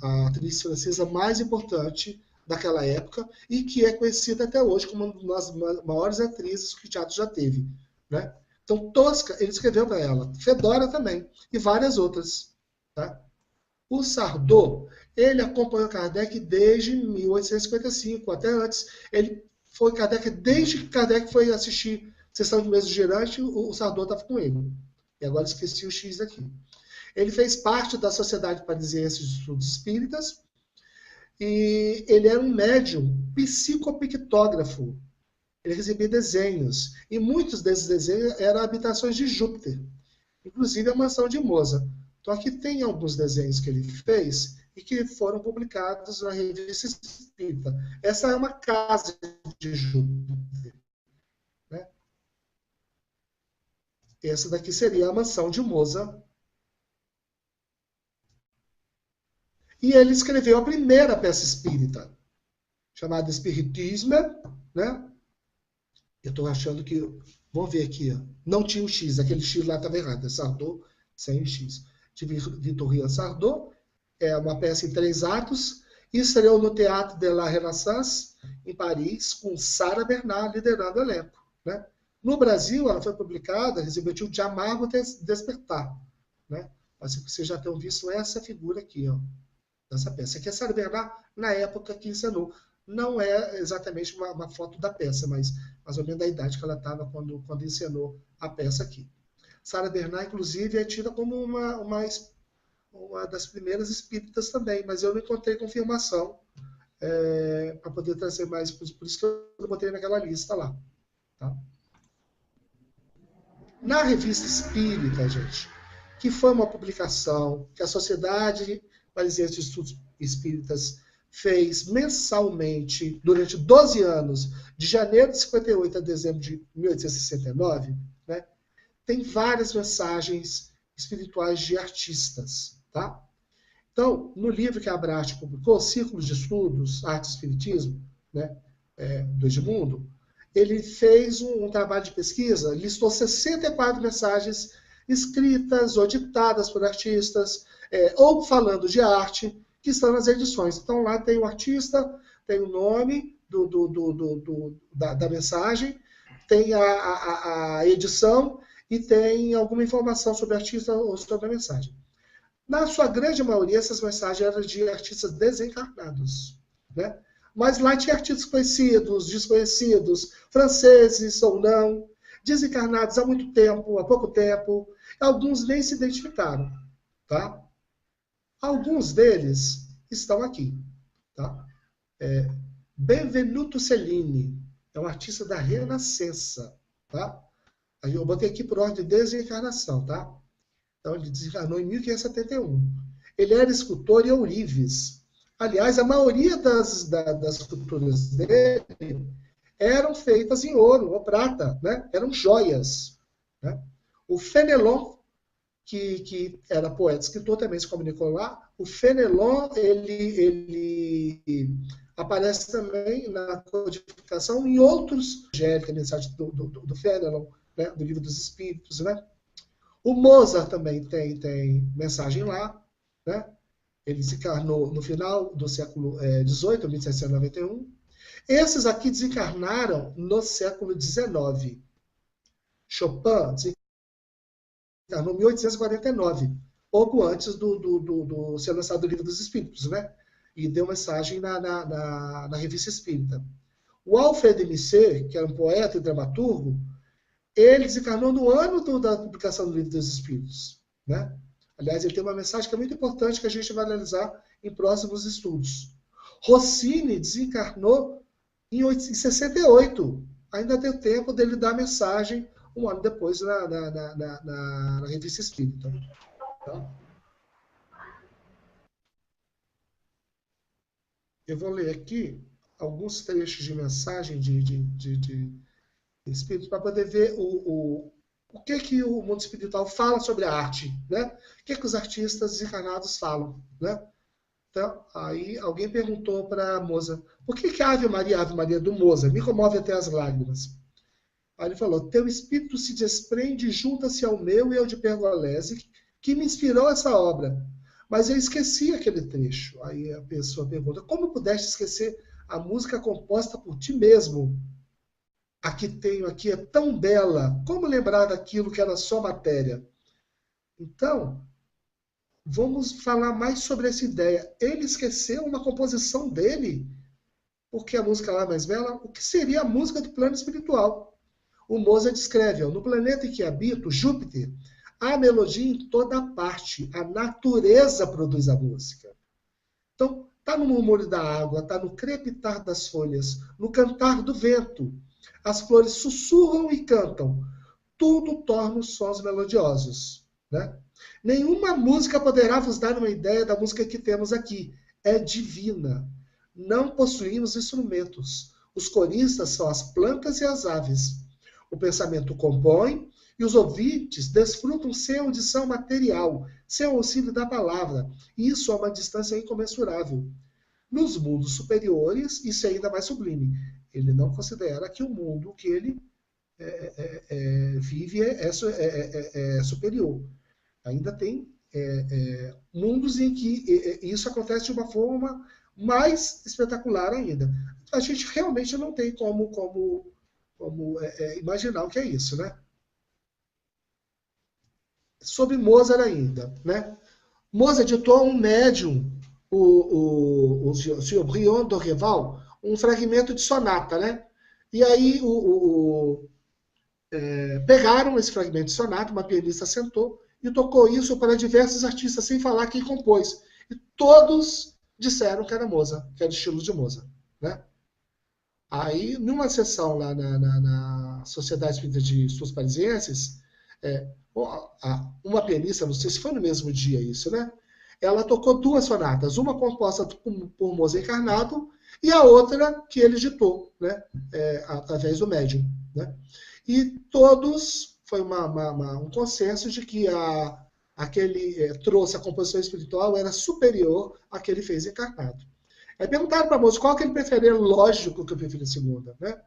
a atriz francesa mais importante daquela época e que é conhecida até hoje como uma das maiores atrizes que o teatro já teve, né? Então, Tosca, ele escreveu para ela. Fedora também, e várias outras. Tá? O Sardou, ele acompanhou Kardec desde 1855, até antes. Ele foi Kardec, desde que Kardec foi assistir Sessão de Mesa Girante, o Sardou estava com ele. E agora esqueci o X aqui. Ele fez parte da Sociedade Parisiense de Estudos Espíritas e ele era um médium psicopictógrafo. Ele recebia desenhos, e muitos desses desenhos eram habitações de Júpiter, inclusive a mansão de Mozart. Então aqui tem alguns desenhos que ele fez e que foram publicados na Revista Espírita. Essa é uma casa de Júpiter, né? Essa daqui seria a mansão de Mozart. E ele escreveu a primeira peça espírita, chamada Espiritisme, né? Eu estou achando que... Vamos ver aqui. Ó. Não tinha o X. Aquele X lá estava errado. É Sardou sem o X. De Victorien Sardou. É uma peça em 3 atos. E estreou no Théâtre de la Renaissance, em Paris, com Sarah Bernhardt liderando o elenco. Né? No Brasil, ela foi publicada, recebeu o título de Amargo Despertar. Né? Mas vocês já tenham visto essa figura aqui, ó, dessa peça. Aqui é Sarah Bernhardt, na época que encenou. Não é exatamente uma foto da peça, mas mais ou menos da idade que ela estava quando encenou a peça aqui. Sarah Bernhardt, inclusive, é tida como uma das primeiras espíritas também, mas eu não encontrei confirmação para poder trazer mais, por isso que eu botei naquela lista lá. Tá? Na Revista Espírita, gente, que foi uma publicação que a Sociedade Parisiense de Estudos Espíritas fez mensalmente durante 12 anos, de janeiro de 58 a dezembro de 1869, né, tem várias mensagens espirituais de artistas. Tá? Então, no livro que a Abrat publicou, Círculos de Estudos, Arte e Espiritismo, né, do Edmundo, ele fez um trabalho de pesquisa, listou 64 mensagens escritas ou ditadas por artistas, ou falando de arte, que estão nas edições. Então, lá tem o artista, tem o nome da mensagem, tem a edição e tem alguma informação sobre o artista ou sobre a mensagem. Na sua grande maioria, essas mensagens eram de artistas desencarnados. Né? Mas lá tinha artistas conhecidos, desconhecidos, franceses ou não, desencarnados há muito tempo, há pouco tempo. Alguns nem se identificaram. Tá? Alguns deles estão aqui. Tá? Benvenuto Cellini é um artista da Renascença. Tá? Aí eu botei aqui por ordem de desencarnação. Tá? Então, ele desencarnou em 1571. Ele era escultor e ourives. Aliás, a maioria das esculturas dele eram feitas em ouro ou prata. Né? Eram joias. Né? O Fenelon, que era poeta e escritor, também se comunicou lá. O Fenelon, ele aparece também na codificação em outros Angélica, mensagem do Fenelon, né? Do Livro dos Espíritos. Né? O Mozart também tem mensagem lá. Né? Ele desencarnou no final do século XVIII, 1791. Esses aqui desencarnaram no século XIX. Chopin desencarnou em 1849, pouco antes do ser lançado o Livro dos Espíritos, né? E deu mensagem na Revista Espírita. O Alfred de Musset, que era um poeta e dramaturgo, ele desencarnou no ano da publicação do Livro dos Espíritos. Né? Aliás, ele tem uma mensagem que é muito importante que a gente vai analisar em próximos estudos. Rossini desencarnou em 68. Ainda deu tempo dele dar mensagem um ano depois na Revista Espírita. Tá? Eu vou ler aqui alguns trechos de mensagem de espírito para poder ver o que o mundo espiritual fala sobre a arte, né? O que os artistas desencarnados falam, né? Então, aí alguém perguntou para Mozart, por que a Ave Maria do Mozart me comove até as lágrimas? Aí ele falou, teu espírito se desprende e junta-se ao meu e ao de Pergolesi, que me inspirou essa obra. Mas eu esqueci aquele trecho. Aí a pessoa pergunta, como pudeste esquecer a música composta por ti mesmo? A que tenho aqui é tão bela, como lembrar daquilo que era só matéria? Então, vamos falar mais sobre essa ideia. Ele esqueceu uma composição dele, porque a música lá é mais bela, o que seria a música do plano espiritual? O Mozart descreve, no planeta em que habito, Júpiter, há melodia em toda parte. A natureza produz a música. Então, está no murmúrio da água, está no crepitar das folhas, no cantar do vento. As flores sussurram e cantam. Tudo torna os sons melodiosos. Né? Nenhuma música poderá vos dar uma ideia da música que temos aqui. É divina. Não possuímos instrumentos. Os coristas são as plantas e as aves. O pensamento compõe e os ouvintes desfrutam sem audição material, sem auxílio da palavra. Isso a uma distância incomensurável. Nos mundos superiores, isso é ainda mais sublime. Ele não considera que o mundo que ele vive é superior. Ainda tem mundos em que isso acontece de uma forma mais espetacular ainda. A gente realmente não tem como imaginar o que é isso, né? Sobre Mozart ainda, né? Mozart ditou um médium, o Sr. Brion Dorreval, um fragmento de sonata, né? E aí pegaram esse fragmento de sonata, uma pianista sentou e tocou isso para diversos artistas, sem falar quem compôs. E todos disseram que era Mozart, que era o estilo de Mozart, né? Aí, numa sessão lá na Sociedade Espírita de Estudos Parisienses, uma pianista, não sei se foi no mesmo dia isso, né? Ela tocou duas sonatas, uma composta por Mozart encarnado e a outra que ele ditou, né? Através do médium, né? E todos, foi um consenso de que aquele trouxe a composição espiritual era superior à que ele fez encarnado. Aí perguntaram para a moça qual que ele preferia, lógico que eu prefiro a segunda, né?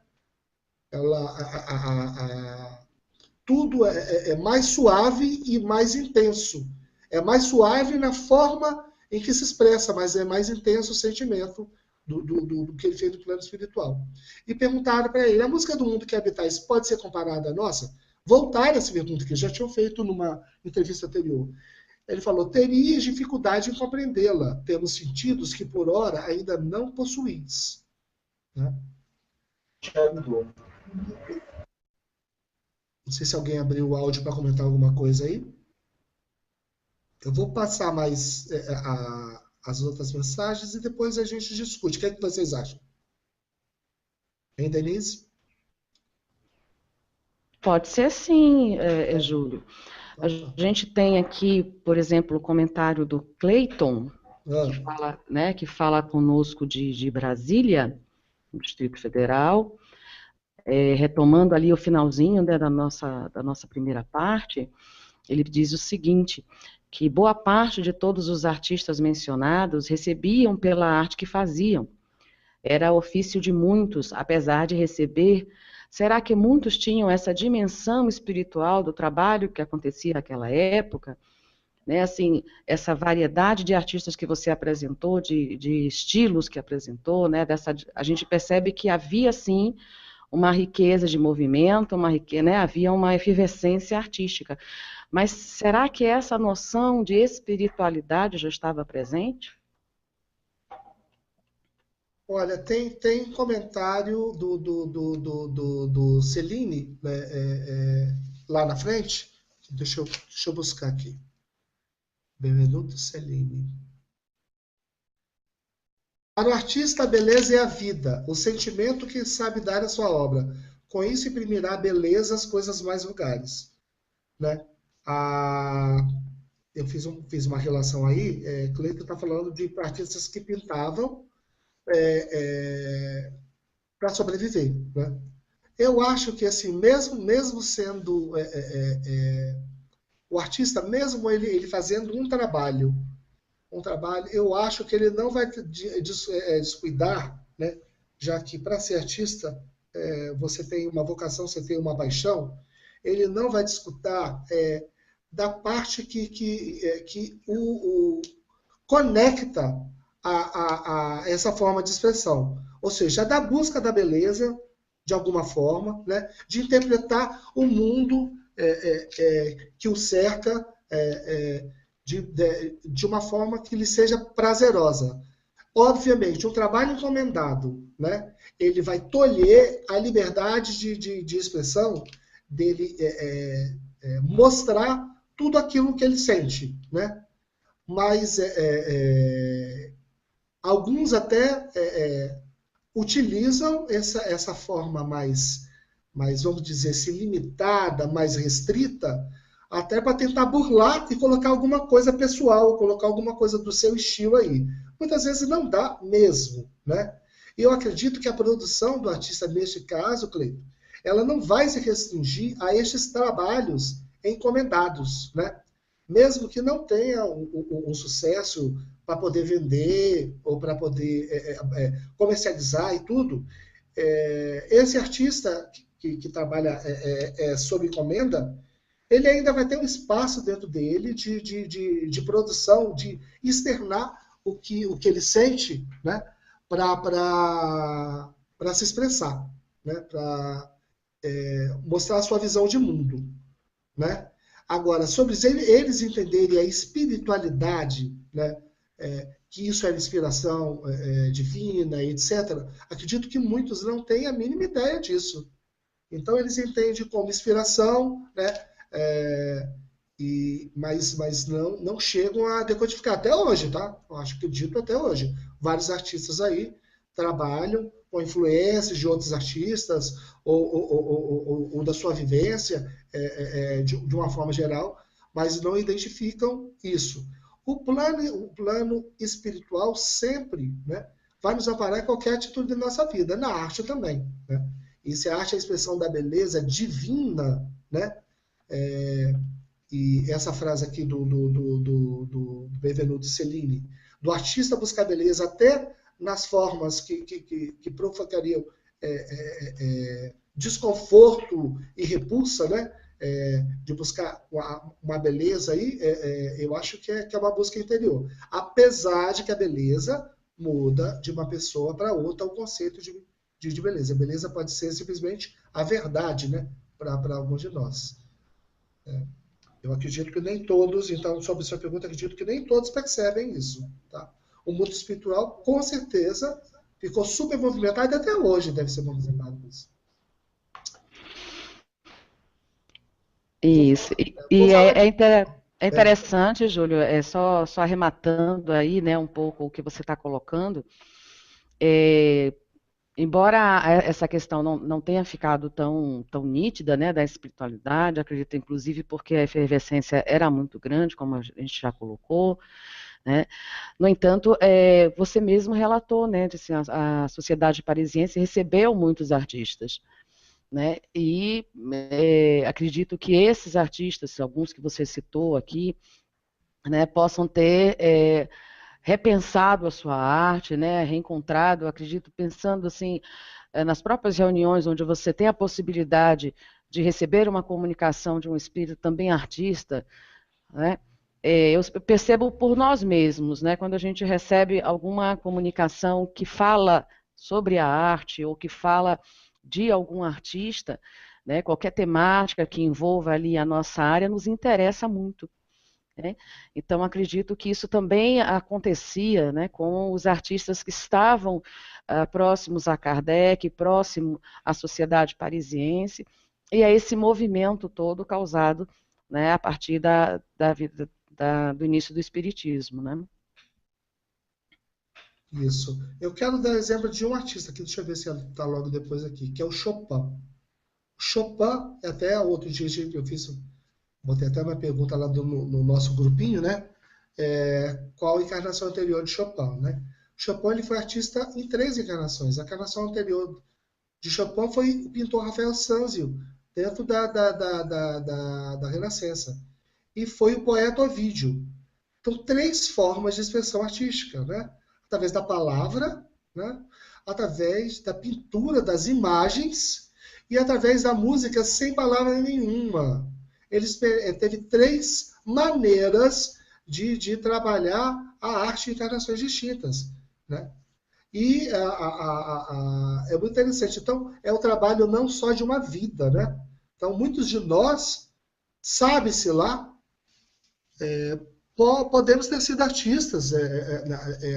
Tudo é mais suave e mais intenso. É mais suave na forma em que se expressa, mas é mais intenso o sentimento do que ele fez no plano espiritual. E perguntaram para ele, a música do mundo que habitais pode ser comparada à nossa? Voltaram a essa pergunta que já tinham feito numa entrevista anterior. Ele falou, terias dificuldade em compreendê-la. Temos sentidos que, por ora, ainda não possuís. Né? Não sei se alguém abriu o áudio para comentar alguma coisa aí. Eu vou passar mais as outras mensagens e depois a gente discute. O que é que vocês acham? Hein, Denise? Pode ser sim, Júlio. A gente tem aqui, por exemplo, o comentário do Cleiton, que fala conosco de Brasília, no Distrito Federal, retomando ali o finalzinho, né, da nossa primeira parte. Ele diz o seguinte, que boa parte de todos os artistas mencionados recebiam pela arte que faziam. Era ofício de muitos, apesar de receber. Será que muitos tinham essa dimensão espiritual do trabalho que acontecia naquela época? Né, assim, essa variedade de artistas que você apresentou, de estilos que apresentou, né, a gente percebe que havia, sim, uma riqueza de movimento, né, havia uma efervescência artística. Mas será que essa noção de espiritualidade já estava presente? Olha, tem comentário do Celine, né, lá na frente. Deixa eu buscar aqui. Benvenuto Celine. Para o artista, a beleza é a vida, o sentimento que sabe dar à sua obra. com isso imprimirá beleza às coisas mais vulgares. Né? A, eu fiz uma relação aí, Cleiton está falando de artistas que pintavam para sobreviver. Né? Eu acho que, assim, mesmo sendo o artista, mesmo ele fazendo um trabalho, eu acho que ele não vai descuidar, né? Já que para ser artista você tem uma vocação, você tem uma paixão, ele não vai descuidar da parte que o conecta a essa forma de expressão. Ou seja, da busca da beleza, de alguma forma, né? De interpretar o mundo que o cerca de uma forma que lhe seja prazerosa. Obviamente, um trabalho encomendado, né? Ele vai tolher a liberdade de expressão dele mostrar tudo aquilo que ele sente, né? Mas alguns até utilizam essa forma mais, vamos dizer assim, limitada, mais restrita, até para tentar burlar e colocar alguma coisa pessoal, colocar alguma coisa do seu estilo aí. Muitas vezes não dá mesmo, né? E eu acredito que a produção do artista, neste caso, Cleiton, ela não vai se restringir a estes trabalhos encomendados, né? Mesmo que não tenha um sucesso para poder vender ou para poder comercializar e tudo, esse artista que trabalha sob encomenda, ele ainda vai ter um espaço dentro dele de produção, de externar o que ele sente, né, para se expressar, né, para mostrar a sua visão de mundo. Né? Agora, sobre eles entenderem a espiritualidade, né, que isso é inspiração divina, etc., acredito que muitos não têm a mínima ideia disso. Então, eles entendem como inspiração, né, mas não chegam a decodificar. Até hoje, tá? Eu acho que dito até hoje. Vários artistas aí trabalham com influências de outros artistas ou da sua vivência de uma forma geral, mas não identificam isso. O plano espiritual sempre, né, vai nos amparar em qualquer atitude da nossa vida, na arte também. Né? E se a arte é a expressão da beleza divina, né, e essa frase aqui do Benvenuto Cellini, do artista buscar beleza até nas formas que provocariam desconforto e repulsa, né? De buscar uma beleza aí, eu acho que é uma busca interior. Apesar de que a beleza muda de uma pessoa para outra o conceito de beleza. A beleza pode ser simplesmente a verdade, né? Para alguns de nós. Eu acredito que nem todos, então, sobre sua pergunta, acredito que nem todos percebem isso. Tá? O mundo espiritual, com certeza, ficou super movimentado e até hoje deve ser movimentado por isso. Isso. E é interessante, Júlio, só arrematando aí, né, um pouco o que você está colocando. Embora essa questão não tenha ficado tão nítida, né, da espiritualidade, acredito inclusive porque a efervescência era muito grande, como a gente já colocou, né? No entanto, você mesmo relatou, né, de, assim, a sociedade parisiense recebeu muitos artistas, né? E acredito que esses artistas, alguns que você citou aqui, né, possam ter repensado a sua arte, né, reencontrado, acredito, pensando assim, nas próprias reuniões onde você tem a possibilidade de receber uma comunicação de um espírito também artista, né, eu percebo por nós mesmos, né, quando a gente recebe alguma comunicação que fala sobre a arte ou que fala de algum artista, né, qualquer temática que envolva ali a nossa área nos interessa muito. Né? Então, acredito que isso também acontecia, né, com os artistas que estavam próximos a Kardec, próximo à sociedade parisiense, e a esse movimento todo causado, né, a partir do início do Espiritismo. Né? Isso. Eu quero dar exemplo de um artista aqui, deixa eu ver se ela está logo depois aqui, que é o Chopin. Chopin, até outro dia eu fiz, botei até uma pergunta lá no nosso grupinho, né? Qual a encarnação anterior de Chopin, né? Chopin ele foi artista em 3 encarnações. A encarnação anterior de Chopin foi o pintor Rafael Sanzio, dentro da Renascença. E foi o poeta Ovídio. Então, 3 formas de expressão artística, né? Através da palavra, né? Através da pintura das imagens e através da música sem palavra nenhuma. Ele teve 3 maneiras de trabalhar a arte em encarnações distintas, né? E é muito interessante. Então, é o trabalho não só de uma vida, né? Então, muitos de nós, sabe-se lá, podemos ter sido artistas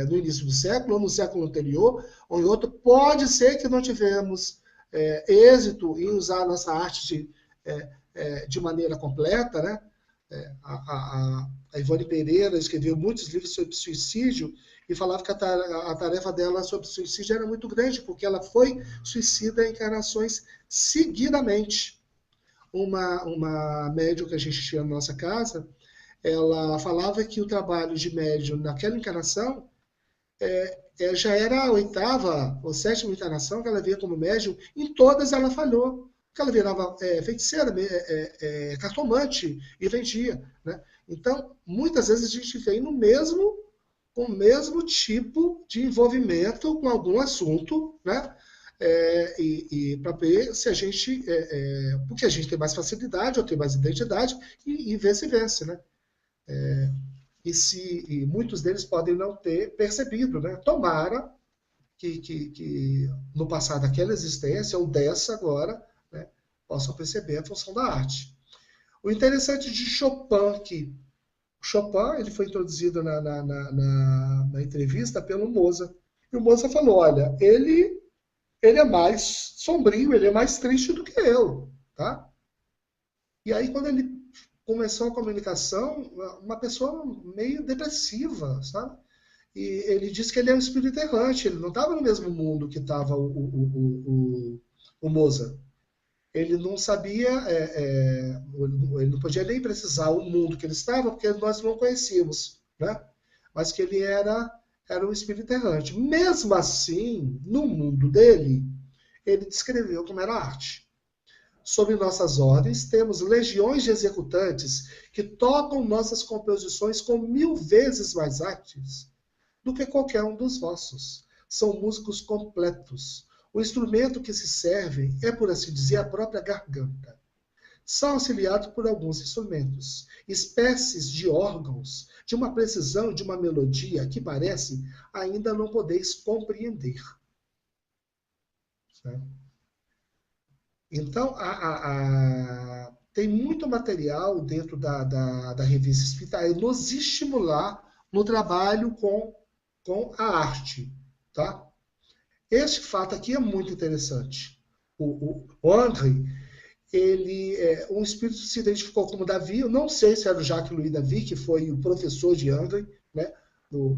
no início do século, ou no século anterior, ou em outro. Pode ser que não tivemos êxito em usar a nossa arte de maneira completa, né? A Ivone Pereira escreveu muitos livros sobre suicídio e falava que a tarefa dela sobre suicídio era muito grande, porque ela foi suicida em encarnações seguidamente. Uma médium que a gente tinha na nossa casa, ela falava que o trabalho de médium naquela encarnação já era a 8ª ou 7ª encarnação que ela via como médium, em todas ela falhou. Porque ela virava feiticeira, cartomante e vendia, né? Então, muitas vezes a gente vem com o mesmo tipo de envolvimento com algum assunto, né? Para ver se a gente, porque a gente tem mais facilidade ou tem mais identidade, e vice-versa, né? E muitos deles podem não ter percebido, né? Tomara que no passado daquela existência, ou dessa agora, né, possam perceber a função da arte. O interessante de Chopin, que Chopin ele foi introduzido na entrevista pelo Mozart. E o Mozart falou, olha, ele é mais sombrio, ele é mais triste do que eu, tá? E aí, quando ele começou a comunicação, uma pessoa meio depressiva, sabe? E ele disse que ele é um espírito errante, ele não estava no mesmo mundo que estava o Mozart. Ele não sabia, ele não podia nem precisar o mundo que ele estava, porque nós não conhecíamos, né? Mas que ele era um espírito errante. Mesmo assim, no mundo dele, ele descreveu como era a arte. Sob nossas ordens, temos legiões de executantes que tocam nossas composições com 1000 vezes mais artes do que qualquer um dos vossos. São músicos completos. O instrumento que se servem é, por assim dizer, a própria garganta. São auxiliados por alguns instrumentos, espécies de órgãos, de uma precisão, de uma melodia que parece ainda não podeis compreender. Então, tem muito material dentro da revista Espírita nos estimular no trabalho com a arte, tá? Este fato aqui é muito interessante. O André, um espírito se identificou como Davi, eu não sei se era o Jacques Louis David, que foi o professor de André, né,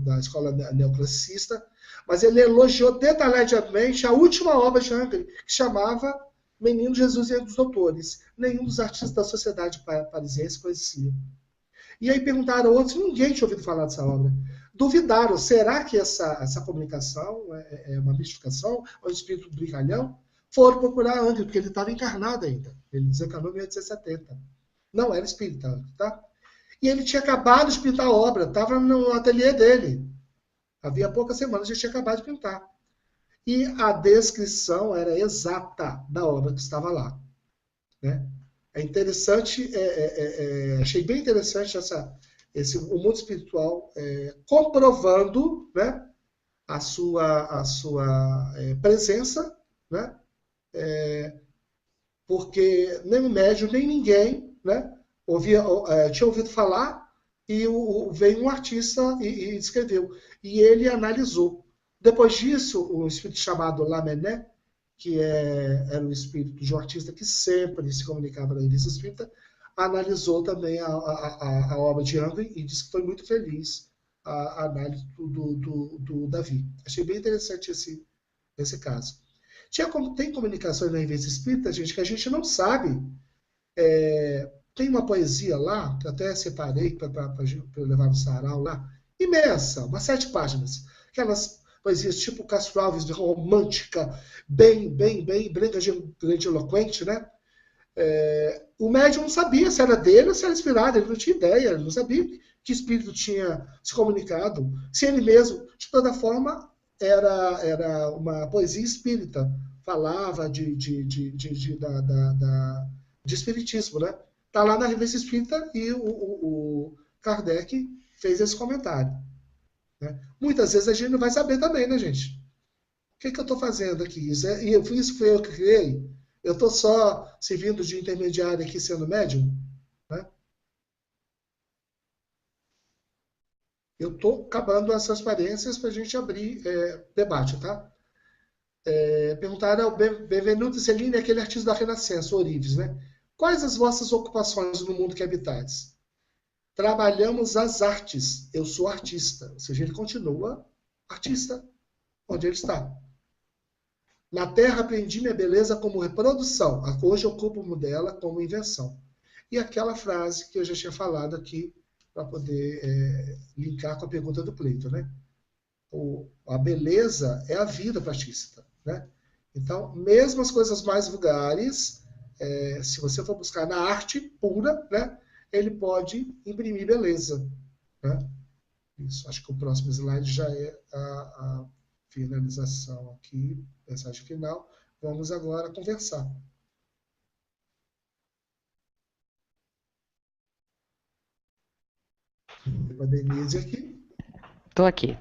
da escola neoclassicista, mas ele elogiou detalhadamente a última obra de André, que chamava Menino Jesus e dos Doutores. Nenhum dos artistas da sociedade parisiense conhecia. E aí perguntaram a outros, ninguém tinha ouvido falar dessa obra. Duvidaram, será que essa comunicação é uma mistificação? Ou um espírito brincalhão? Foram procurar André, porque ele estava encarnado ainda. Ele desencarnou em 1870. Não era espírita, tá? E ele tinha acabado de pintar a obra, estava no ateliê dele. Havia poucas semanas, ele tinha acabado de pintar. E a descrição era exata da obra que estava lá, né? É interessante, achei bem interessante o mundo espiritual comprovando, né, a sua presença, né, porque nem o médium, nem ninguém, né, tinha ouvido falar, e veio um artista e escreveu. E ele analisou. Depois disso, o espírito chamado Lamennais, que era um espírito de um artista que sempre se comunicava na revista espírita, analisou também a obra de André e disse que foi muito feliz a análise do Davi. Achei bem interessante esse caso. Tem comunicações na revista espírita, gente, que a gente não sabe. Tem uma poesia lá, que eu até separei para eu levar no sarau lá, imensa, umas 7 páginas. Aquelas poesias tipo Castro Alves, de romântica, bem grandiloquente, né? O médium não sabia se era dele ou se era inspirado, ele não tinha ideia, ele não sabia que espírito tinha se comunicado, se ele mesmo, de toda forma, era uma poesia espírita, falava de espiritismo, né? Está lá na revista espírita e o Kardec fez esse comentário. Né? Muitas vezes a gente não vai saber também, né, gente? O que eu estou fazendo aqui? Isso foi eu que criei? Eu estou só servindo de intermediário aqui, sendo médium? Né? Eu estou acabando as transparências para a gente abrir debate, tá? Perguntaram ao Benvenuto Cellini, aquele artista da Renascença, Orives, né? Quais as vossas ocupações no mundo que habitais? Trabalhamos as artes. Eu sou artista. Ou seja, ele continua artista onde ele está. Na Terra aprendi minha beleza como reprodução. Hoje eu ocupo dela como invenção. E aquela frase que eu já tinha falado aqui, para poder linkar com a pergunta do Pleito, né? A beleza é a vida para o artista, né? Então, mesmo as coisas mais vulgares, se você for buscar na arte pura, né, ele pode imprimir beleza. Né? Isso, acho que o próximo slide já é a finalização aqui, mensagem final. Vamos agora conversar. A Denise aqui. Tô aqui.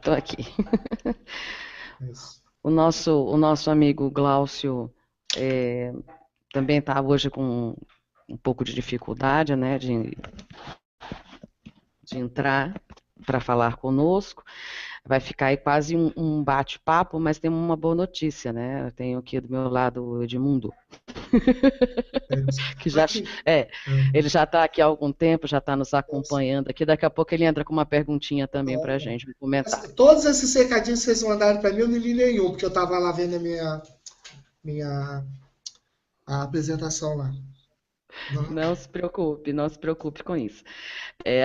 Isso. O nosso amigo Glaucio também está hoje com um pouco de dificuldade, né, de entrar para falar conosco. Vai ficar aí quase um bate-papo, mas tem uma boa notícia, né? Eu tenho aqui do meu lado o Edmundo. Que ele já está aqui há algum tempo, já está nos acompanhando aqui. Daqui a pouco ele entra com uma perguntinha também para a gente comentar. Todos esses recadinhos que vocês mandaram para mim, eu não li nenhum, porque eu estava lá vendo a apresentação lá. Não se preocupe com isso.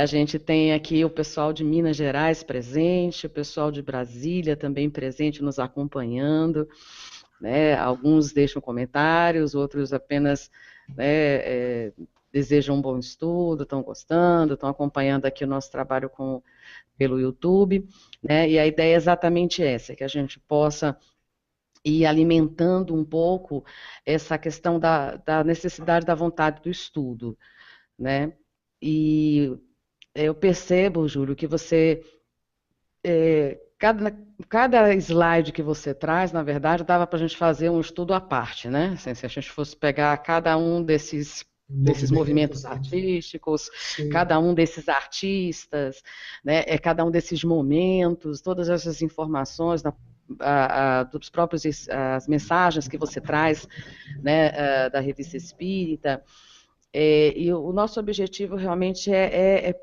A gente tem aqui o pessoal de Minas Gerais presente, o pessoal de Brasília também presente nos acompanhando, né? Alguns deixam comentários, outros apenas desejam um bom estudo, estão gostando, estão acompanhando aqui o nosso trabalho pelo YouTube, né? E a ideia é exatamente essa, que a gente possa ir alimentando um pouco essa questão da necessidade da vontade do estudo, né? E eu percebo, Júlio, que você, cada slide que você traz, na verdade, dava para a gente fazer um estudo à parte, né? Assim, se a gente fosse pegar cada um desses movimentos artísticos, sim, cada um desses artistas, né? Cada um desses momentos, todas essas informações dos próprios as mensagens que você traz, né, da Revista Espírita, e o nosso objetivo realmente é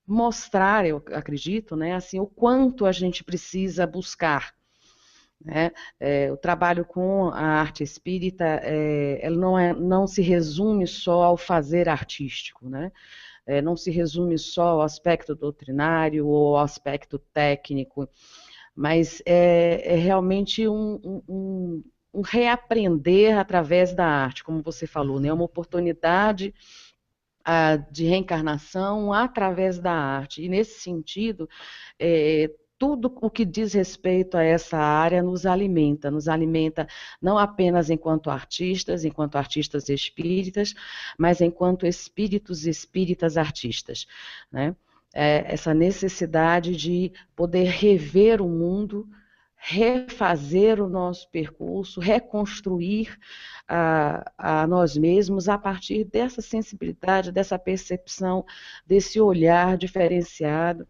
mostrar, eu acredito, né, assim, o quanto a gente precisa buscar, né? O trabalho com a arte espírita, ele não se resume só ao fazer artístico, né? Não se resume só ao aspecto doutrinário ou ao aspecto técnico, mas é realmente um reaprender através da arte, como você falou, né? Uma oportunidade de reencarnação através da arte. E nesse sentido, tudo o que diz respeito a essa área nos alimenta não apenas enquanto artistas espíritas, mas enquanto espíritos espíritas artistas, né? Essa necessidade de poder rever o mundo, refazer o nosso percurso, reconstruir a nós mesmos a partir dessa sensibilidade, dessa percepção, desse olhar diferenciado,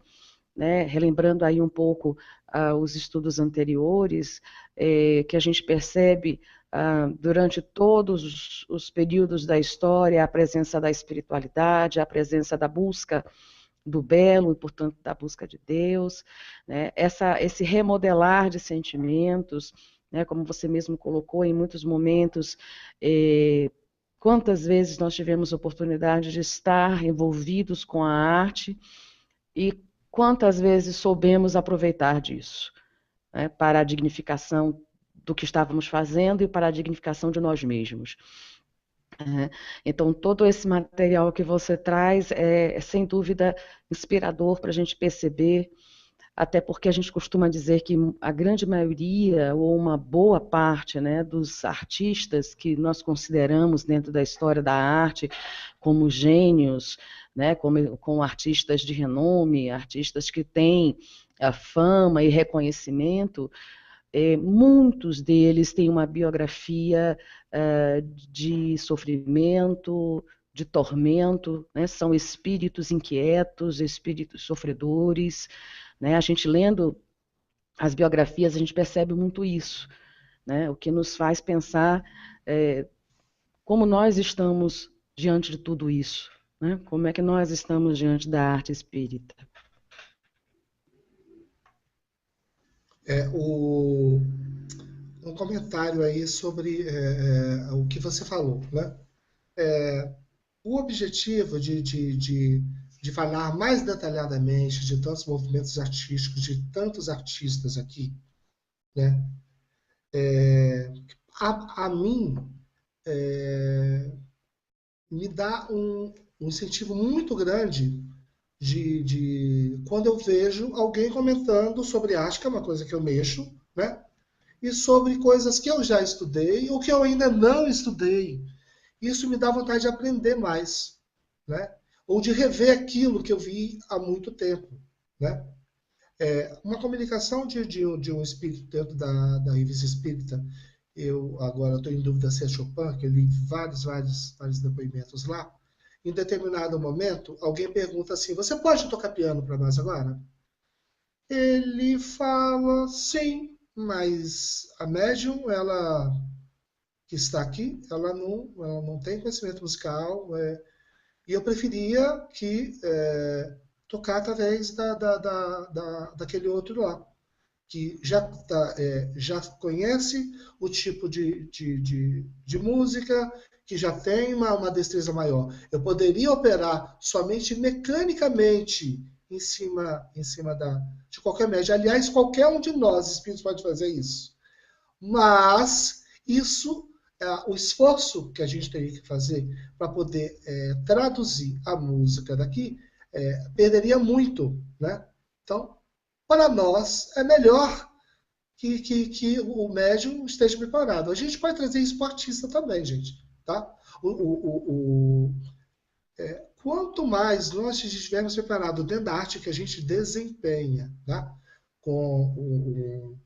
né? Relembrando aí um pouco os estudos anteriores, que a gente percebe durante todos os períodos da história a presença da espiritualidade, a presença da busca do belo e, portanto, da busca de Deus, né? Esse remodelar de sentimentos, né? Como você mesmo colocou, em muitos momentos, quantas vezes nós tivemos oportunidade de estar envolvidos com a arte e quantas vezes soubemos aproveitar disso, né, para a dignificação do que estávamos fazendo e para a dignificação de nós mesmos. Então, todo esse material que você traz é sem dúvida inspirador para a gente perceber, até porque a gente costuma dizer que a grande maioria, ou uma boa parte, né, dos artistas que nós consideramos dentro da história da arte como gênios, né, como artistas de renome, artistas que têm a fama e reconhecimento, muitos deles têm uma biografia de sofrimento, de tormento, né? São espíritos inquietos, espíritos sofredores, né? A gente lendo as biografias, a gente percebe muito isso, né? O que nos faz pensar como nós estamos diante de tudo isso, né? Como é que nós estamos diante da arte espírita. Um comentário aí sobre o que você falou, né? O objetivo de falar mais detalhadamente de tantos movimentos artísticos, de tantos artistas aqui, né? A mim me dá um incentivo muito grande de quando eu vejo alguém comentando sobre arte, que é uma coisa que eu mexo, né? E sobre coisas que eu já estudei ou que eu ainda não estudei. Isso me dá vontade de aprender mais, né? Ou de rever aquilo que eu vi há muito tempo, né? Uma comunicação de um espírito dentro da revista espírita, eu agora estou em dúvida se é Chopin, que eu li vários depoimentos lá. Em determinado momento, alguém pergunta assim: você pode tocar piano para nós agora? Ele fala: sim, mas a médium, ela que está aqui, ela não tem conhecimento musical, e eu preferia que tocar através daquele outro lá, que já conhece o tipo de música, que já tem uma destreza maior. Eu poderia operar somente mecanicamente em cima de qualquer média. Aliás, qualquer um de nós, espíritos, pode fazer isso. Mas isso, o esforço que a gente teria que fazer para poder traduzir a música daqui, perderia muito, né? Então, para nós, é melhor que o médium esteja preparado. A gente pode trazer isso para o artista também, gente. Tá? Quanto mais nós estivermos preparados dentro da arte que a gente desempenha, tá? Com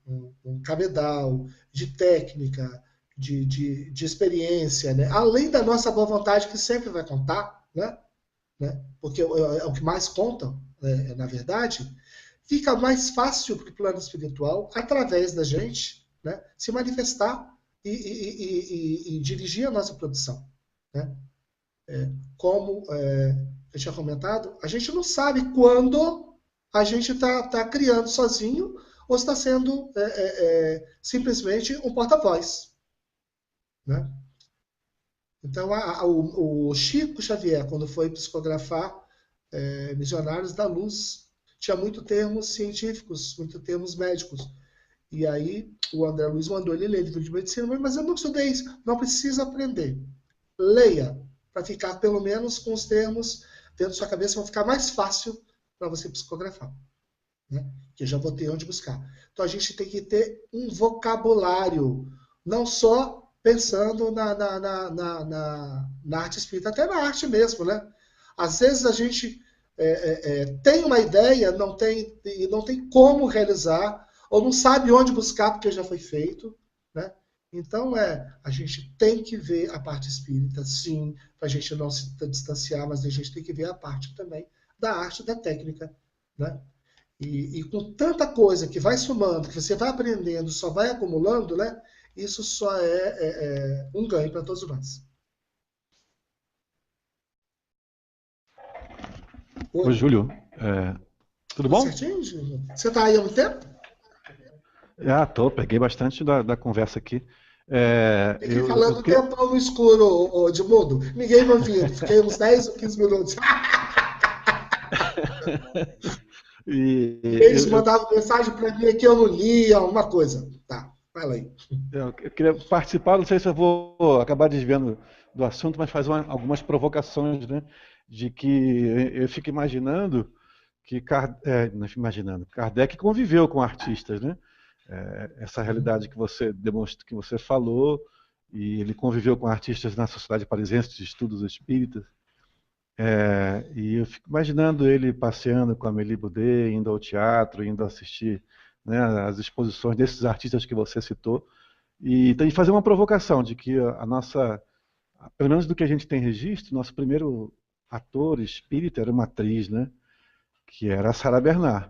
um cabedal de técnica, de experiência, né? Além da nossa boa vontade, que sempre vai contar, né? Porque é o que mais conta, na verdade, fica mais fácil para o plano espiritual, através da gente, né, se manifestar e dirigir a nossa produção. Né? Como eu tinha comentado, a gente não sabe quando a gente está criando sozinho ou está sendo simplesmente um porta-voz. Né? Então, o Chico Xavier, quando foi psicografar Missionários da Luz, tinha muitos termos científicos, muitos termos médicos. E aí o André Luiz mandou ele ler livro de medicina, mas eu não estudei isso. Não precisa aprender. Leia, para ficar pelo menos com os termos dentro da sua cabeça, vai ficar mais fácil para você psicografar. Né? Que eu já vou ter onde buscar. Então a gente tem que ter um vocabulário, não só pensando na arte espírita, até na arte mesmo, né? Às vezes a gente tem uma ideia, não tem como realizar, ou não sabe onde buscar porque já foi feito, né? Então a gente tem que ver a parte espírita, sim, para a gente não se distanciar, mas a gente tem que ver a parte também da arte, da técnica, né? E com tanta coisa que vai somando, que você vai aprendendo, só vai acumulando, né? Isso só é um ganho para todos nós. Oi, Júlio. Tudo bom? Certinho, Júlio? Você está aí há muito tempo? Peguei bastante da conversa aqui. Fiquei falando um tempão no escuro, Edmundo. Ninguém me ouvindo. Fiquei uns 10 ou 15 minutos. Eles mandavam mensagem para mim que eu não lia, uma coisa. Tá, fala aí. Eu queria participar, não sei se eu vou acabar desviando do assunto, mas fazer algumas provocações, né? De que eu fico imaginando que Kardec conviveu com artistas, né? Essa realidade que você demonstrou, que você falou, e ele conviveu com artistas na Sociedade Parisiense de Estudos Espíritas. E eu fico imaginando ele passeando com a Amélie Boudet, indo ao teatro, indo assistir, né, as exposições desses artistas que você citou, e tem que fazer uma provocação de que a nossa, pelo menos do que a gente tem registro, nosso primeiro ator espírita era uma atriz, né, que era a Sarah Bernard.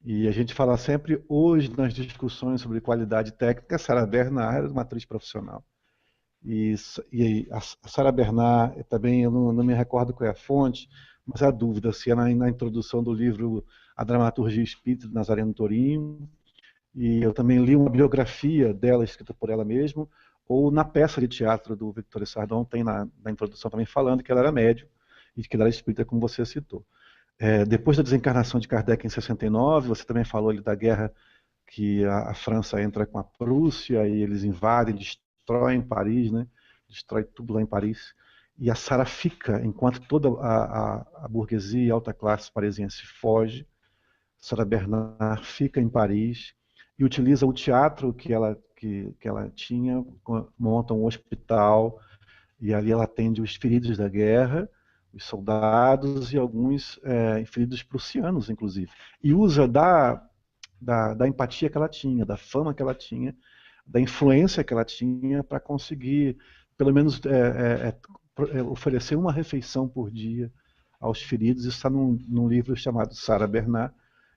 E a gente fala sempre hoje nas discussões sobre qualidade técnica, Sarah Bernard era uma atriz profissional. E a Sarah Bernard, também eu não me recordo qual é a fonte, mas há dúvida se é na introdução do livro A Dramaturgia Espírita, de Nazareno Torinho, e eu também li uma biografia dela, escrita por ela mesma, ou na peça de teatro do Victor Sardon, tem na introdução também falando que ela era médium e que ela era espírita, como você citou. Depois da desencarnação de Kardec em 69, você também falou ali da guerra que a França entra com a Prússia e eles invadem, destroem Paris, né? Destrói tudo lá em Paris. E a Sarah fica, enquanto toda a burguesia e alta classe parisiense foge, Sarah Bernard fica em Paris e utiliza o teatro que ela tinha, monta um hospital e ali ela atende os feridos da guerra, os soldados e alguns feridos prussianos, inclusive. E usa da empatia que ela tinha, da fama que ela tinha, da influência que ela tinha para conseguir, pelo menos, oferecer uma refeição por dia aos feridos. Isso está num livro chamado Sarah Bernard,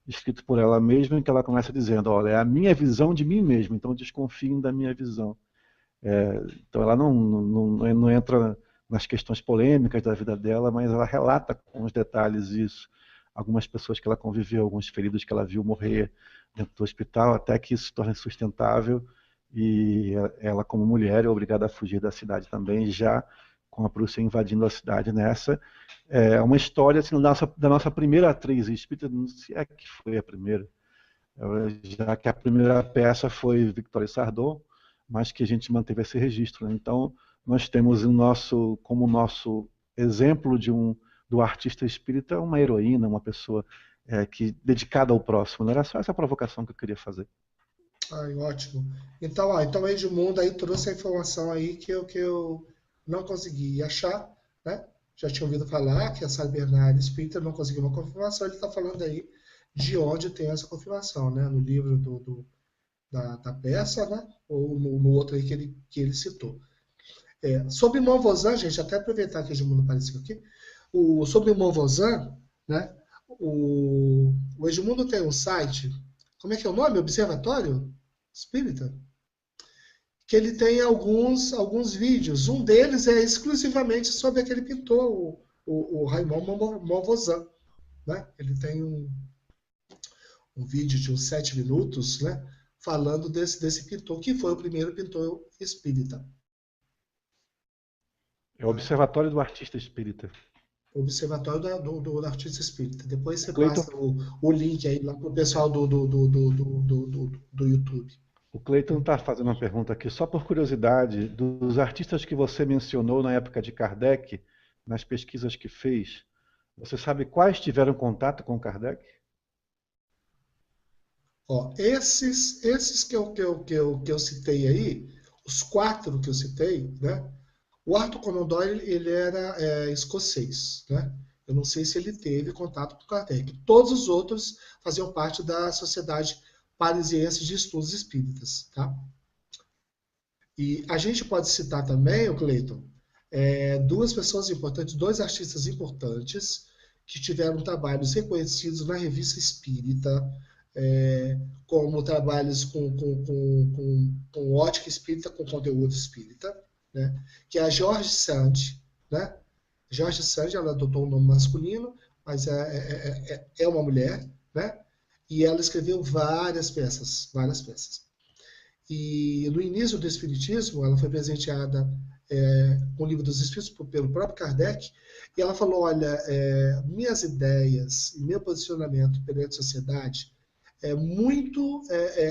escrito por ela mesma, em que ela começa dizendo: olha, é a minha visão de mim mesma, então desconfiem da minha visão. Então ela não entra nas questões polêmicas da vida dela, mas ela relata com os detalhes isso. Algumas pessoas que ela conviveu, alguns feridos que ela viu morrer dentro do hospital, até que isso se torne sustentável e ela, como mulher, é obrigada a fugir da cidade também, já com a Prússia invadindo a cidade nessa. É uma história assim, da nossa primeira atriz espírita, não sei se é que foi a primeira, já que a primeira peça foi Victor Sardon, mas que a gente manteve esse registro, né? Então, nós temos como nosso exemplo do artista espírita uma heroína, uma pessoa dedicada ao próximo. Não era só essa provocação que eu queria fazer. Ai, ótimo. Então, o Edmundo aí trouxe a informação aí que eu não consegui achar, né? Já tinha ouvido falar que a Sarah Bernard espírita, não consegui uma confirmação. Ele está falando aí de onde tem essa confirmação, né? No livro da peça, né? Ou no outro aí que ele citou. Sobre Monvoisin, gente, até aproveitar que o Edmundo apareceu aqui, sobre o Monvoisin, né? O Edmundo tem um site, como é que é o nome? Observatório Espírita? Que ele tem alguns vídeos. Um deles é exclusivamente sobre aquele pintor, o Raymond Monvoisin, né? Ele tem um vídeo de uns 7 minutos, né? Falando desse pintor, que foi o primeiro pintor espírita. É o Observatório do Artista Espírita. O Observatório do Artista Espírita. Depois você passa o link aí lá para o pessoal do YouTube. O Cleiton está fazendo uma pergunta aqui, só por curiosidade, dos artistas que você mencionou na época de Kardec, nas pesquisas que fez, você sabe quais tiveram contato com Kardec? Esses que eu citei aí, os 4 que eu citei, né? O Arthur Conan Doyle, ele era escocês, né? Eu não sei se ele teve contato com Kardec. Todos os outros faziam parte da Sociedade Parisiense de Estudos Espíritas, tá? E a gente pode citar também, o Cleiton, 2 pessoas importantes, 2 artistas importantes que tiveram trabalhos reconhecidos na Revista Espírita, como trabalhos com ótica espírita, com conteúdo espírita, né? Que é a George Sand, né? George Sand, ela adotou um nome masculino, mas é uma mulher, né? E ela escreveu várias peças, várias peças. E no início do Espiritismo, ela foi presenteada com o Livro dos Espíritos pelo próprio Kardec, e ela falou, olha, minhas ideias e meu posicionamento perante a sociedade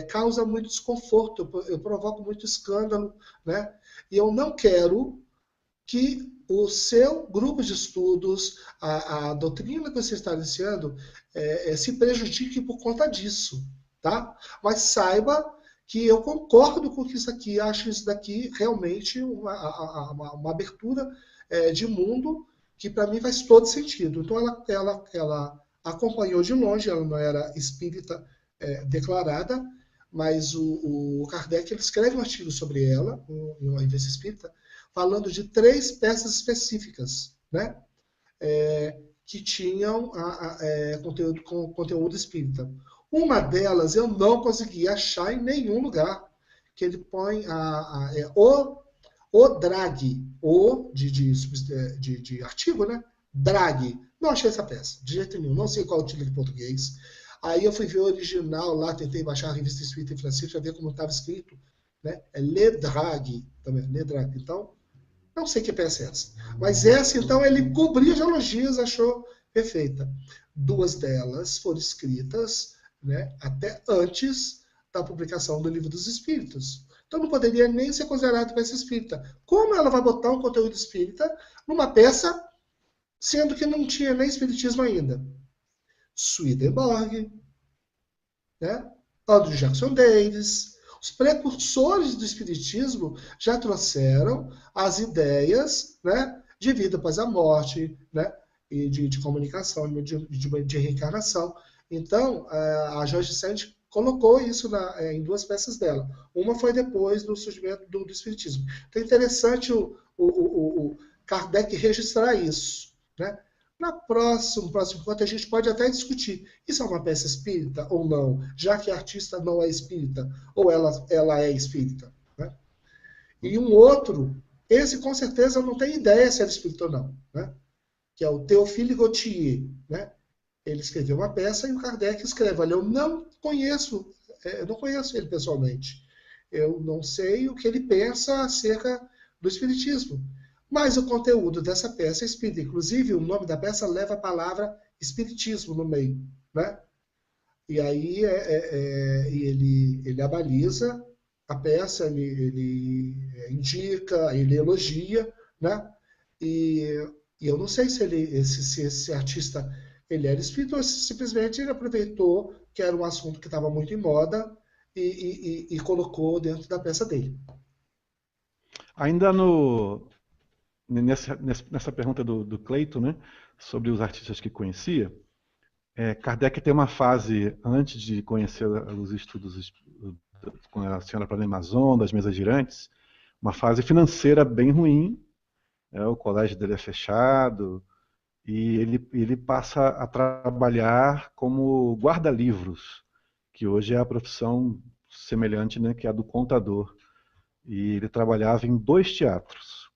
causa muito desconforto, eu provoco muito escândalo, né? E eu não quero que o seu grupo de estudos, a doutrina que você está iniciando, se prejudique por conta disso, tá? Mas saiba que eu concordo com isso aqui, acho isso daqui realmente uma abertura de mundo que para mim faz todo sentido. Então ela acompanhou de longe, ela não era espírita declarada, mas o Kardec ele escreve um artigo sobre ela, em uma revista espírita, falando de 3 peças específicas, né? Que tinham conteúdo espírita. Uma delas eu não consegui achar em nenhum lugar, que ele põe o drag, de artigo, né? Drag. Não achei essa peça, de jeito nenhum. Não sei qual é o título em português. Aí eu fui ver o original lá, tentei baixar a revista espírita em francês para ver como estava escrito. Né? É Le Drag, também, Le Drag. Então, não sei que peça é essa. Mas essa, então, ele cobriu de elogios, achou perfeita. 2 delas foram escritas, né, até antes da publicação do Livro dos Espíritos. Então não poderia nem ser considerado peça espírita. Como ela vai botar um conteúdo espírita numa peça, sendo que não tinha nem espiritismo ainda? Swedenborg, né? Andrew Jackson Davis, os precursores do espiritismo já trouxeram as ideias, né, de vida após a morte, né, e de comunicação, de reencarnação. Então, a George Sand colocou isso em 2 peças dela. Uma foi depois do surgimento do espiritismo. Então é interessante o Kardec registrar isso, né? No próximo encontro, a gente pode até discutir, isso é uma peça espírita ou não, já que a artista não é espírita, ou ela é espírita. Né? E um outro, esse com certeza não tem ideia se é espírita ou não, né? Que é o Théophile Gautier. Né? Ele escreveu uma peça e o Kardec escreve, olha, eu não conheço ele pessoalmente, eu não sei o que ele pensa acerca do espiritismo. Mas o conteúdo dessa peça é espírita. Inclusive, o nome da peça leva a palavra espiritismo no meio. Né? E aí ele abaliza a peça, ele indica, ele elogia. Né? E eu não sei se esse artista ele era espírita ou se simplesmente ele aproveitou que era um assunto que estava muito em moda e colocou dentro da peça dele. Ainda nessa pergunta do Cleiton, né, sobre os artistas que conhecia, Kardec tem uma fase, antes de conhecer os estudos com a senhora Planejamazon, das mesas girantes, uma fase financeira bem ruim, o colégio dele é fechado, e ele passa a trabalhar como guarda-livros, que hoje é a profissão semelhante, né, que é a do contador. E ele trabalhava em 2 teatros.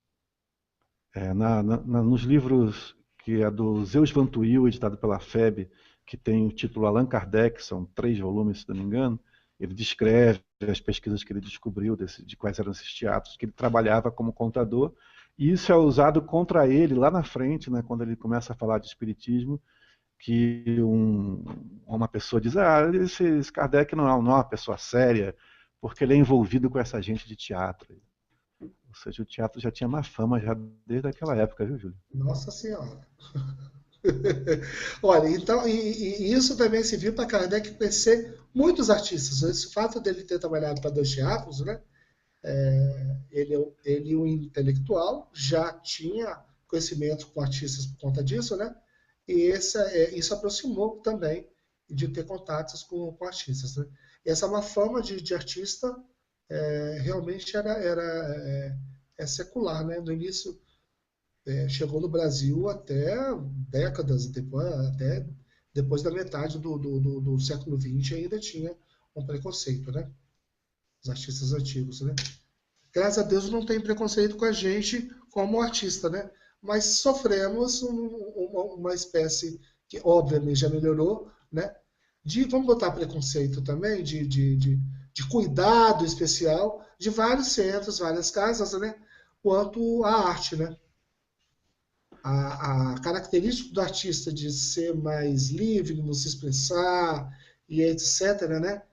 Nos livros que é do Zeus Van Tuyl, editado pela FEB, que tem o título Allan Kardec, são 3 volumes, se não me engano, ele descreve as pesquisas que ele descobriu de quais eram esses teatros, que ele trabalhava como contador, e isso é usado contra ele lá na frente, né, quando ele começa a falar de espiritismo, que uma pessoa diz, esse Kardec não é uma pessoa séria, porque ele é envolvido com essa gente de teatro. Ou seja, o teatro já tinha má fama já desde aquela época, viu, Júlio? Nossa Senhora! Olha, então, e isso também serviu para Kardec conhecer muitos artistas. Esse fato dele ter trabalhado para 2 teatros, né? Ele, um intelectual, já tinha conhecimento com artistas por conta disso, né? E isso aproximou também de ter contatos com artistas. Né? E essa má fama de artista realmente era secular, né? No início chegou no Brasil até décadas depois, até depois da metade do século XX ainda tinha um preconceito, né? Os artistas antigos, né? Graças a Deus não tem preconceito com a gente como artista, né? Mas sofremos uma espécie que obviamente já melhorou, né? vamos botar preconceito também, de cuidado especial de vários centros, várias casas, né? Quanto à arte, né? A característica do artista de ser mais livre, não se expressar e etc., né?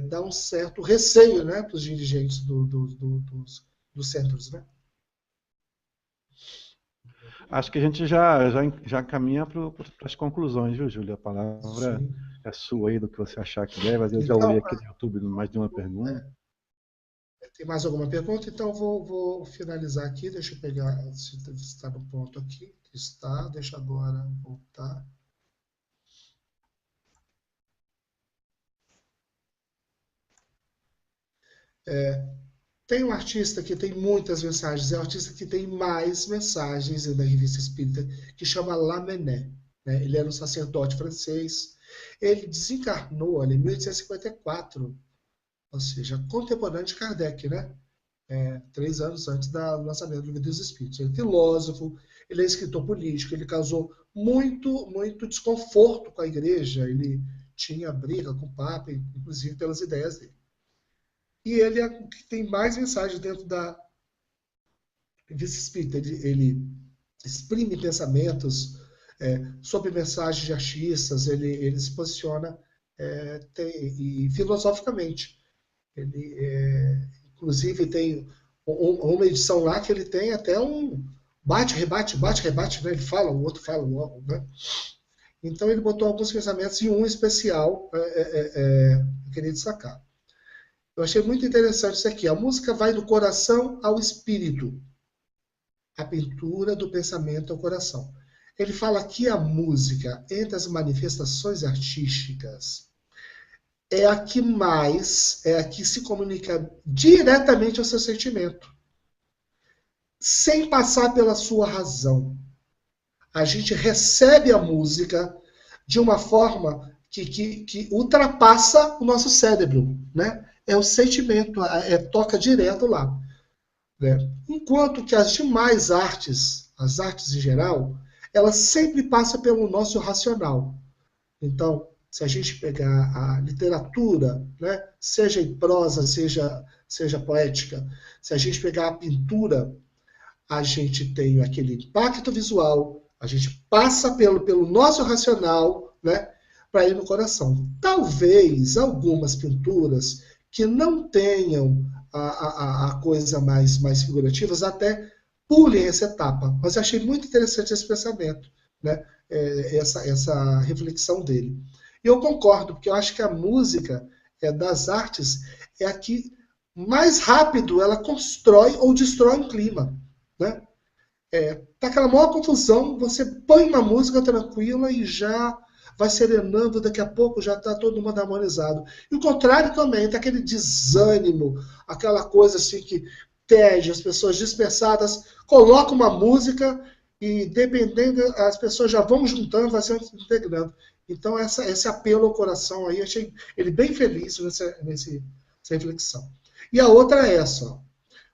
Dá um certo receio, né, para os dirigentes dos centros, né? Acho que a gente já caminha para as conclusões, viu, Júlia? A palavra Sim. é sua aí, do que você achar que deve. Eu já Então, olhei aqui no YouTube mais de uma pergunta. tem mais alguma pergunta? Então, vou finalizar aqui. Deixa eu pegar se está no ponto aqui. Está, deixa agora voltar. Tem um artista que tem muitas mensagens, é o artista que tem mais mensagens da Revista Espírita, que chama Lamennais, né? Ele era um sacerdote francês. Ele desencarnou ali, em 1854, ou seja, contemporâneo de Kardec, né? 3 anos antes do lançamento do Livro dos Espíritos. Ele é filósofo, ele é escritor político, ele causou muito desconforto com a igreja, ele tinha briga com o Papa, inclusive pelas ideias dele. E ele é o que tem mais mensagens dentro da Revista Espírita. Ele exprime pensamentos sobre mensagens de artistas, ele se posiciona e filosoficamente. Ele, inclusive, tem uma edição lá que ele tem até um bate-rebate, né? Ele fala, o outro fala, né? Então ele botou alguns pensamentos e um especial eu queria destacar. Eu achei muito interessante isso aqui. A música vai do coração ao espírito. A pintura do pensamento ao coração. Ele fala que a música, entre as manifestações artísticas, é a que se comunica diretamente ao seu sentimento, sem passar pela sua razão. A gente recebe a música de uma forma que ultrapassa o nosso cérebro, né? É o sentimento, toca direto lá. Né? Enquanto que as demais artes, as artes em geral, elas sempre passam pelo nosso racional. Então, se a gente pegar a literatura, né, seja em prosa, seja poética, se a gente pegar a pintura, a gente tem aquele impacto visual, a gente passa pelo nosso racional, né, para ir no coração. Talvez algumas pinturas que não tenham a coisa mais figurativas até pulem essa etapa. Mas eu achei muito interessante esse pensamento, né, essa reflexão dele. E eu concordo, porque eu acho que a música das artes é a que mais rápido ela constrói ou destrói um clima. Né? Tá aquela maior confusão, você põe uma música tranquila e já vai serenando, daqui a pouco já está todo mundo harmonizado. E o contrário também, tá aquele desânimo, aquela coisa assim que tédio, as pessoas dispersadas, coloca uma música e dependendo, as pessoas já vão juntando, vai se integrando. Então esse apelo ao coração aí, achei ele bem feliz nessa reflexão. E a outra é essa, ó.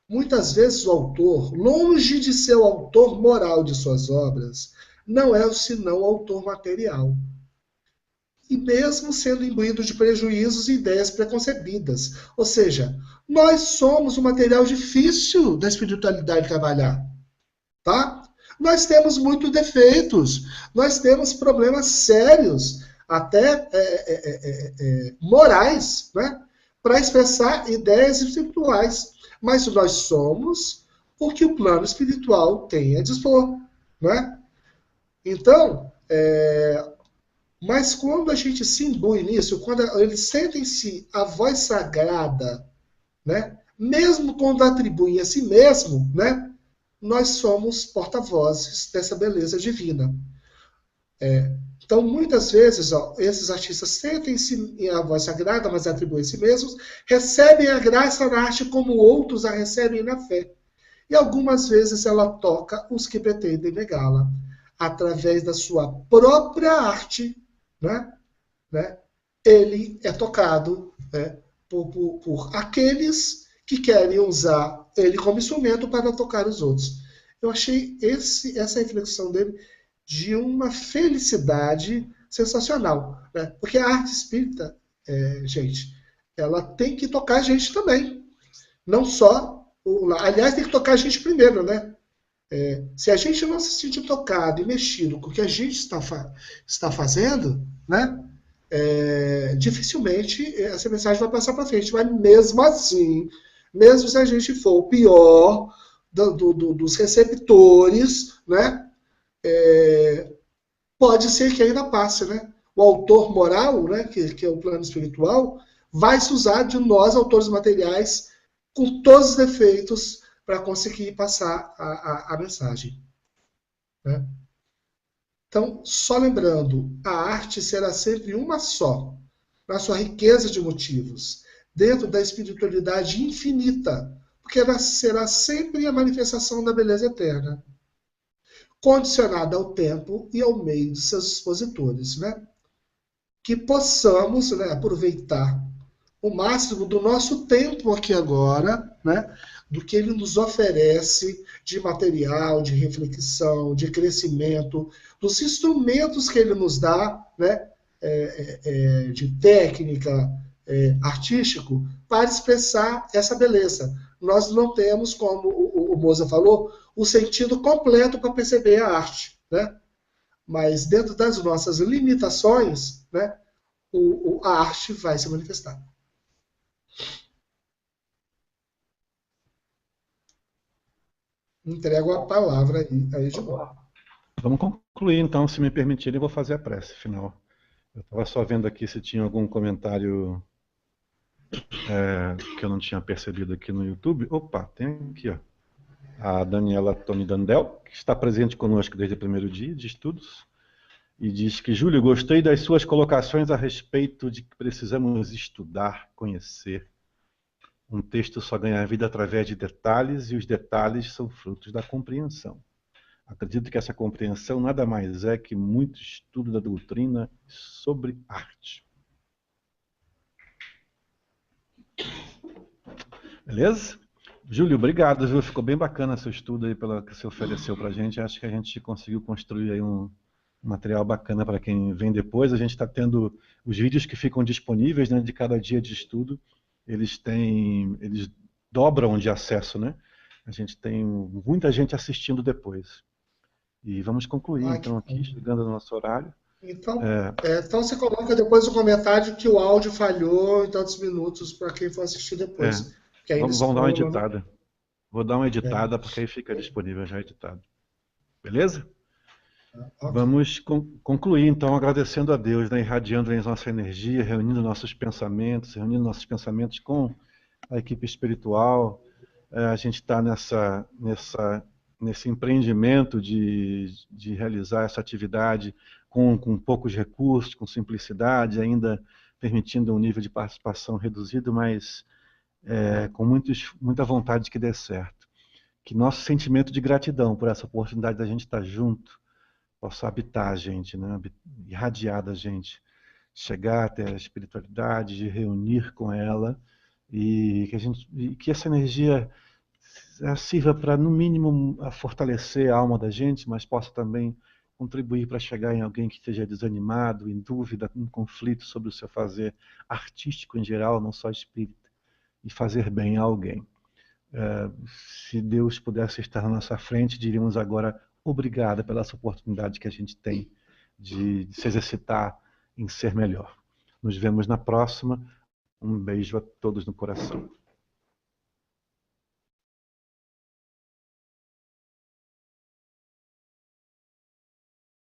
Muitas vezes o autor, longe de ser o autor moral de suas obras, não é senão o autor material. E mesmo sendo imbuído de prejuízos e ideias preconcebidas. Ou seja, nós somos um material difícil da espiritualidade trabalhar. Tá? Nós temos muitos defeitos, nós temos problemas sérios, até morais, né? Para expressar ideias espirituais. Mas nós somos o que o plano espiritual tem a dispor. Né? Então, mas quando a gente se imbui nisso, quando eles sentem-se a voz sagrada, né? Mesmo quando atribuem a si mesmo, né? Nós somos porta-vozes dessa beleza divina. Então, muitas vezes, esses artistas sentem-se a voz sagrada, mas atribuem a si mesmos, recebem a graça na arte como outros a recebem na fé. E algumas vezes ela toca os que pretendem negá-la, através da sua própria arte, né? Ele é tocado, né, por aqueles que querem usar ele como instrumento para tocar os outros. Eu achei essa reflexão dele de uma felicidade sensacional, né? Porque a arte espírita, gente, ela tem que tocar a gente também. Não só... aliás, tem que tocar a gente primeiro, né? Se a gente não se sentir tocado e mexido com o que a gente está fazendo, né? Dificilmente essa mensagem vai passar para frente. Mas mesmo assim, mesmo se a gente for o pior dos receptores, né? Pode ser que ainda passe, né? O autor moral, né? Que é o plano espiritual, vai se usar de nós, autores materiais, com todos os defeitos, para conseguir passar a mensagem, né? Então, só lembrando, a arte será sempre uma só, na sua riqueza de motivos, dentro da espiritualidade infinita, porque ela será sempre a manifestação da beleza eterna, condicionada ao tempo e ao meio de seus expositores, né? Que possamos, né, aproveitar o máximo do nosso tempo aqui agora, né, do que ele nos oferece de material, de reflexão, de crescimento, dos instrumentos que ele nos dá, né, de técnica, artístico, para expressar essa beleza. Nós não temos, como o Moza falou, o sentido completo para perceber a arte, né? Mas dentro das nossas limitações, né, a arte vai se manifestar. Entrego a palavra aí de novo. Vamos concluir, então, se me permitirem, eu vou fazer a prece final. Eu estava só vendo aqui se tinha algum comentário que eu não tinha percebido aqui no YouTube. Opa, tem aqui, ó. A Daniela Tomidandel, que está presente conosco desde o primeiro dia de estudos, e diz que, Júlio, gostei das suas colocações a respeito de que precisamos estudar, conhecer. Um texto só ganha vida através de detalhes, e os detalhes são frutos da compreensão. Acredito que essa compreensão nada mais é que muito estudo da doutrina sobre arte. Beleza? Júlio, obrigado, viu? Ficou bem bacana seu estudo aí, pelo que você ofereceu para a gente. Acho que a gente conseguiu construir aí um material bacana para quem vem depois. A gente está tendo os vídeos que ficam disponíveis, né, de cada dia de estudo. Eles dobram de acesso, né? A gente tem muita gente assistindo depois. E vamos concluir, então, aqui, chegando no nosso horário. Então, então você coloca depois no comentário que o áudio falhou em tantos minutos para quem for assistir depois. Vamos dar uma editada. Né? Vou dar uma editada, porque aí fica disponível já editado. Beleza? Okay. Vamos concluir, então, agradecendo a Deus, né, irradiando a nossa energia, reunindo nossos pensamentos com a equipe espiritual. A gente está nesse empreendimento de realizar essa atividade com poucos recursos, com simplicidade, ainda permitindo um nível de participação reduzido, mas com muita vontade de que dê certo. Que nosso sentimento de gratidão por essa oportunidade da gente estar junto possa habitar a gente, né? Irradiar da gente, chegar até a espiritualidade, de reunir com ela, e que essa energia sirva para, no mínimo, fortalecer a alma da gente, mas possa também contribuir para chegar em alguém que esteja desanimado, em dúvida, em conflito sobre o seu fazer artístico em geral, não só espírita, e fazer bem a alguém. Se Deus pudesse estar na nossa frente, diríamos agora obrigada pela essa oportunidade que a gente tem de se exercitar em ser melhor. Nos vemos na próxima. Um beijo a todos no coração.